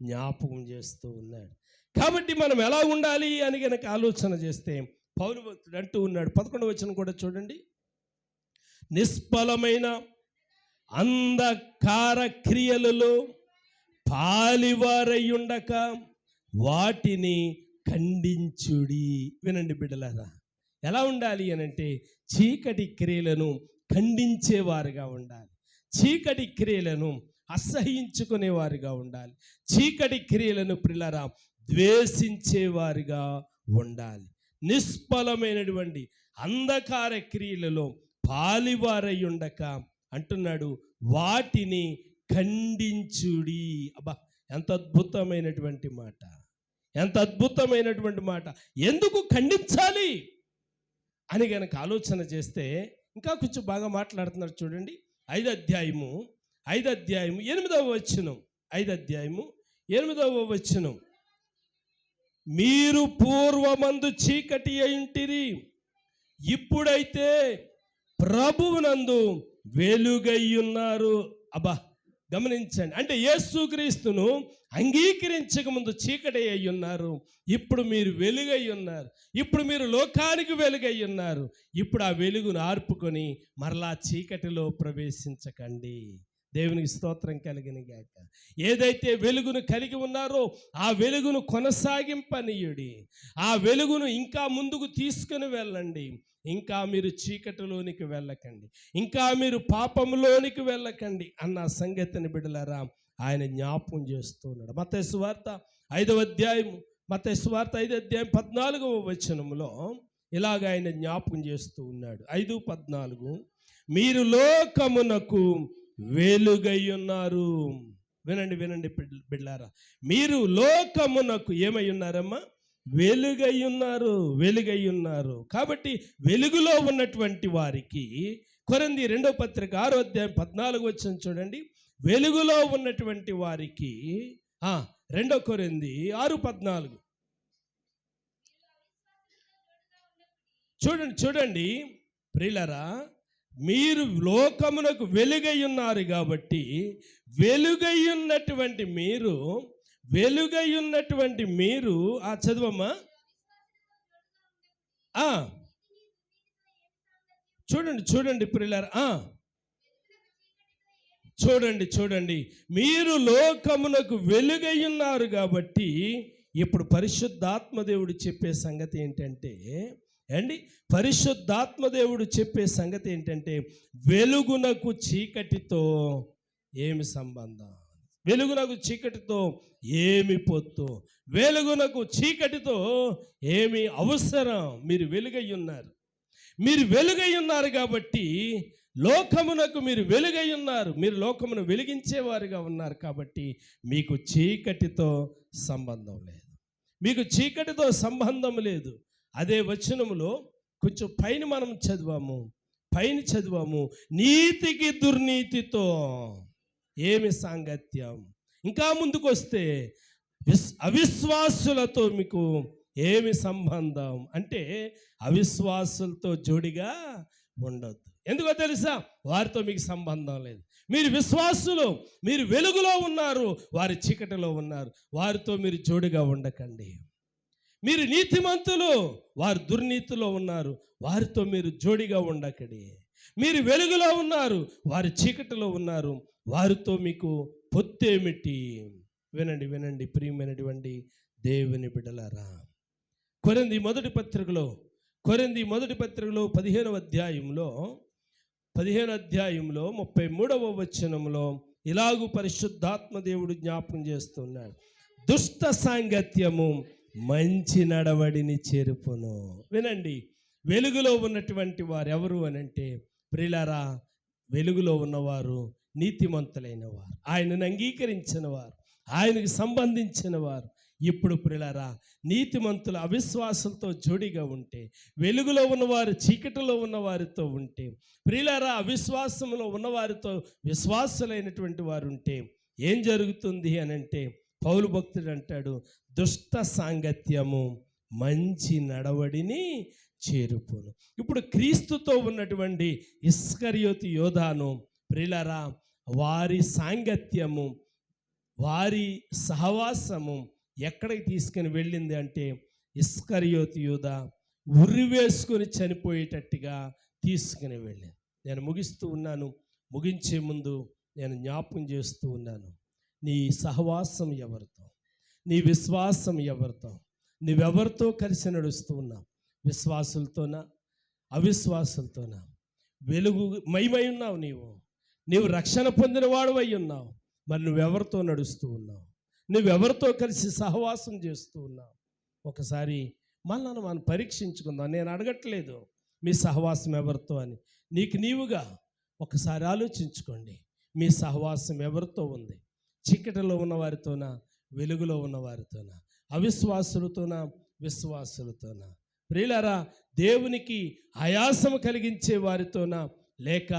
[SPEAKER 1] జ్ఞాపకం చేస్తూ ఉన్నాడు. కాబట్టి మనం ఎలా ఉండాలి అని కనుక ఆలోచన చేస్తే పౌలు భక్తుడు అంటూ ఉన్నాడు. 11వ వచనం కూడా చూడండి. నిష్ఫలమైన అంధకార క్రియలలో పాలివారయ్యుండక వాటిని ఖండించుడి. వినండి బిడ్డలారా, ఎలా ఉండాలి అనంటే చీకటి క్రియలను ఖండించేవారుగా ఉండాలి, చీకటి క్రియలను అసహించుకునేవారుగా ఉండాలి, చీకటి క్రియలను ప్రియులారా ద్వేషించేవారుగా ఉండాలి. నిష్ఫలమైనటువంటి అంధకార క్రియలలో పాలివారయ్యుండక అంటున్నాడు, వాటిని ఖండించుడి. అబ్బా ఎంత అద్భుతమైనటువంటి మాట, ఎంత అద్భుతమైనటువంటి మాట. ఎందుకు ఖండించాలి అని కనుక ఆలోచన చేస్తే ఇంకా కొంచెం బాగా మాట్లాడుతున్నారు చూడండి. 5వ అధ్యాయము 8వ వచనం, 5వ అధ్యాయము 8వ వచనం. మీరు పూర్వమందు చీకటి అయింటిరి, ఇప్పుడైతే ప్రభువునందు వెలుగయ్యున్నారు. అబ్బా గమనించండి, అంటే యేసుక్రీస్తును అంగీకరించక ముందు చీకటి అయి ఉన్నారు, ఇప్పుడు మీరు వెలుగై ఉన్నారు, ఇప్పుడు మీరు లోకానికి వెలుగై ఉన్నారు. ఇప్పుడు ఆ వెలుగును ఆర్పుకొని మరలా చీకటిలో ప్రవేశించకండి. దేవునికి స్తోత్రం కలిగిన గాక. ఏదైతే వెలుగును కలిగి ఉన్నారో ఆ వెలుగును కొనసాగింపనీయుడి, ఆ వెలుగును ఇంకా ముందుకు తీసుకుని వెళ్ళండి. ఇంకా మీరు చీకటిలోనికి వెళ్ళకండి, ఇంకా మీరు పాపంలోనికి వెళ్ళకండి అన్న సంగతిని బిడ్డలారా ఆయన జ్ఞాపకం చేస్తున్నాడు. మత్తయి సువార్త 5వ అధ్యాయం 14వ వచనంలో ఇలాగ ఆయన జ్ఞాపకం చేస్తూ ఉన్నాడు. 5:14, మీరు లోకమునకు వెలుగై ఉన్నారు. వినండి వినండి బిడ్డలారా, మీరు లోకమునకు ఏమై ఉన్నారమ్మా? వెలుగై ఉన్నారు, వెలుగై ఉన్నారు. కాబట్టి వెలుగులో ఉన్నటువంటి వారికి కొరింథీ 2వ పత్రిక 6వ అధ్యాయం 14 వచనం చూడండి. వెలుగులో ఉన్నటువంటి వారికి 2 కొరింథీ 6:14 చూడండి ప్రియులారా, మీరు లోకమునకు వెలుగై ఉన్నారు కాబట్టి వెలుగై ఉన్నటువంటి మీరు చదవమ్మా. చూడండి ప్రియులారా, చూడండి మీరు లోకమునకు వెలుగై ఉన్నారు కాబట్టి ఇప్పుడు పరిశుద్ధాత్మదేవుడు చెప్పే సంగతి ఏంటంటే పరిశుద్ధాత్మదేవుడు చెప్పే సంగతి ఏంటంటే వెలుగునకు చీకటితో ఏమి సంబంధం, వెలుగునకు చీకటితో ఏమి పొత్తు, వెలుగునకు చీకటితో ఏమి అవసరం. మీరు వెలుగై ఉన్నారు కాబట్టి లోకమునకు మీరు వెలుగై ఉన్నారు, మీరు లోకమును వెలిగించేవారుగా ఉన్నారు కాబట్టి మీకు చీకటితో సంబంధం లేదు, మీకు చీకటితో సంబంధం లేదు. అదే వచనములో కొంచెం పైన మనం చదివాము, నీతికి దుర్నీతితో ఏమి సాంగత్యం. ఇంకా ముందుకు వస్తే అవిశ్వాసులతో మీకు ఏమి సంబంధం అంటే అవిశ్వాసులతో జోడిగా ఉండొద్దు. ఎందుకో తెలుసా? వారితో మీకు సంబంధం లేదు. మీరు విశ్వాసులు, మీరు వెలుగులో ఉన్నారు, వారి చీకటిలో ఉన్నారు, వారితో మీరు జోడిగా ఉండకండి. మీరు నీతిమంతులు, వారు దుర్నీతిలో ఉన్నారు, వారితో మీరు జోడిగా ఉండకండి. మీరు వెలుగులో ఉన్నారు, వారి చీకటిలో ఉన్నారు, వారితో మీకు పొత్తేమిటి? వినండి ప్రియమైనటువంటి దేవుని బిడ్డలారా, కొరింథీ మొదటి పత్రికలో 15వ అధ్యాయంలో 33వ వచనంలో ఇలాగూ పరిశుద్ధాత్మ దేవుడు జ్ఞాపకం చేస్తున్నాడు. దుష్ట సాంగత్యము మంచి నడవడిని చేరుపును. వినండి, వెలుగులో ఉన్నటువంటి వారు ఎవరు అనంటే ప్రియులారా, వెలుగులో ఉన్నవారు నీతిమంతులైన వారు, ఆయనను అంగీకరించిన వారు, ఆయనకు సంబంధించిన వారు. ఇప్పుడు ప్రియులారా, నీతిమంతుల అవిశ్వాసంతో జోడిగా ఉంటే, వెలుగులో ఉన్నవారు చీకటిలో ఉన్నవారితో ఉంటే, ప్రియులారా అవిశ్వాసంలో ఉన్నవారితో విశ్వాసులైనటువంటి వారు ఉంటే ఏం జరుగుతుంది అనంటే పౌలు భక్తుడు అంటాడు, దుష్ట సాంగత్యము మంచి నడవడిని చేరుపును. ఇప్పుడు క్రీస్తుతో ఉన్నటువంటి ఇస్కరియోతు యోధాను ప్రియులారా, వారి సాంగత్యము, వారి సహవాసము ఎక్కడికి తీసుకుని వెళ్ళింది అంటే ఇస్కరియోతు యోధా ఉరివేసుకొని చనిపోయేటట్టుగా తీసుకుని వెళ్ళింది. నేను ముగించే ముందు నేను జ్ఞాపకం చేస్తూ ఉన్నాను, నీ సహవాసం ఎవరితో, నీ విశ్వాసం ఎవరితో, నువ్వెవరితో కలిసి నడుస్తూ ఉన్నావు? విశ్వాసులతోనా అవిశ్వాసులతోనా? వెలుగు మయమై ఉన్నావు, నీవు రక్షణ పొందిన వాడువై ఉన్నావు, మరి నువ్వెవరితో నడుస్తూ ఉన్నావు? నువ్వెవరితో కలిసి సహవాసం చేస్తూ ఉన్నావు? ఒకసారి మనల్ని మనం పరీక్షించుకుందాం. నేను అడగట్లేదు మీ సహవాసం ఎవరితో అని, నీవుగా ఒకసారి ఆలోచించుకోండి. మీ సహవాసం ఎవరితో ఉంది? చీకటిలో ఉన్నవారితోనా, వెలుగులో ఉన్నవారితోనా, అవిశ్వాసులతోనా, విశ్వాసులతోనా? ప్రియులారా, దేవునికి ఆయాసం కలిగించే వారితోనా, లేక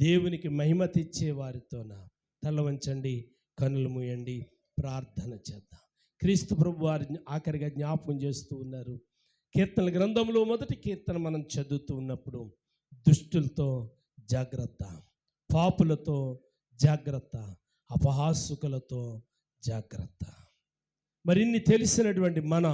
[SPEAKER 1] దేవునికి మహిమ తెచ్చే వారితోనా? తల వంచండి, కన్నులు మూయండి, ప్రార్థన చేద్దాం. క్రీస్తు ప్రభు వారి ఆఖరిగా జ్ఞాపకం చేస్తూ ఉన్నారు. కీర్తనల గ్రంథంలో మొదటి కీర్తన మనం చదువుతూ ఉన్నప్పుడు, దుష్టులతో జాగ్రత్త, పాపులతో జాగ్రత్త, అపహాసుకులతో జాగ్రత్త. మరి ఇన్ని తెలిసినటువంటి మన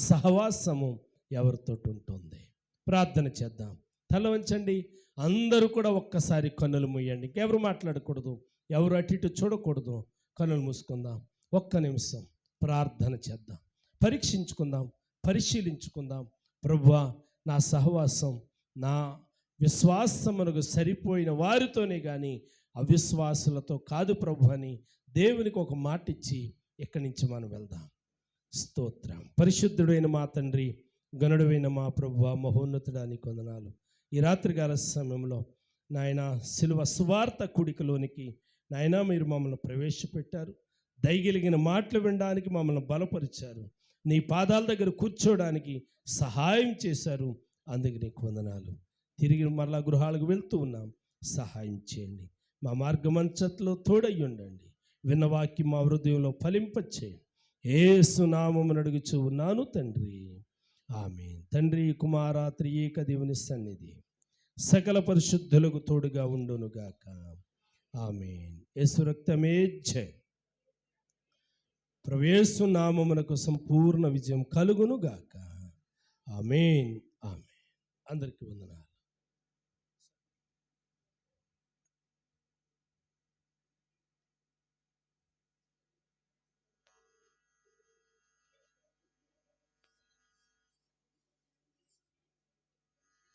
[SPEAKER 1] సహవాసము ఎవరితో ఉంటుంది? ప్రార్థన చేద్దాం. తల వంచండి, అందరూ కూడా ఒక్కసారి కన్నులు మూయండి. ఇంకెవరు మాట్లాడకూడదు, ఎవరు అటు ఇటు చూడకూడదు. కన్నులు మూసుకుందాం. ఒక్క నిమిషం ప్రార్థన చేద్దాం, పరీక్షించుకుందాం, పరిశీలించుకుందాం. ప్రభువా, నా సహవాసం నా విశ్వాసమునకు సరిపోయిన వారితోనే కానీ అవిశ్వాసులతో కాదు ప్రభు అని దేవునికి ఒక మాట ఇచ్చి ఇక్కడి నుంచి మనం వెళ్దాం. స్తోత్రం. పరిశుద్ధుడైన మా తండ్రి, గనుడైన మా ప్రభువా, మహోన్నతుడా, నీకు వందనాలు. ఈ రాత్రికాల సమయంలో నాయన సిలువ సువార్త కూడికలోనికి నాయన మీరు మమ్మల్ని ప్రవేశపెట్టారు. దయగలిగిన మాటలు వినడానికి మమ్మల్ని బలపరిచారు. నీ పాదాల దగ్గర కూర్చోవడానికి సహాయం చేశారు. అందుకు నీకు వందనాలు. తిరిగి మరలా గృహాలకు వెళ్తూ ఉన్నాం. సహాయం చేయండి. మా మార్గమంచట్లో తోడై ఉండండి. విన్న వాక్యం మా హృదయంలో ఫలింపచేయండి. యేసు నామమున అడుగుచూ ఉన్నాను తండ్రి, ఆమేన్. తండ్రి కుమార త్రియేక దేవుని సన్నిధి సకల పరిశుద్ధులకు తోడుగా ఉండునుగాక. ఆమేన్. యేసు రక్తమే జయ. ప్రభు యేసు నామమునకు సంపూర్ణ విజయం కలుగునుగాక. ఆమేన్. ఆమేన్. అందరికీ వందనాలు.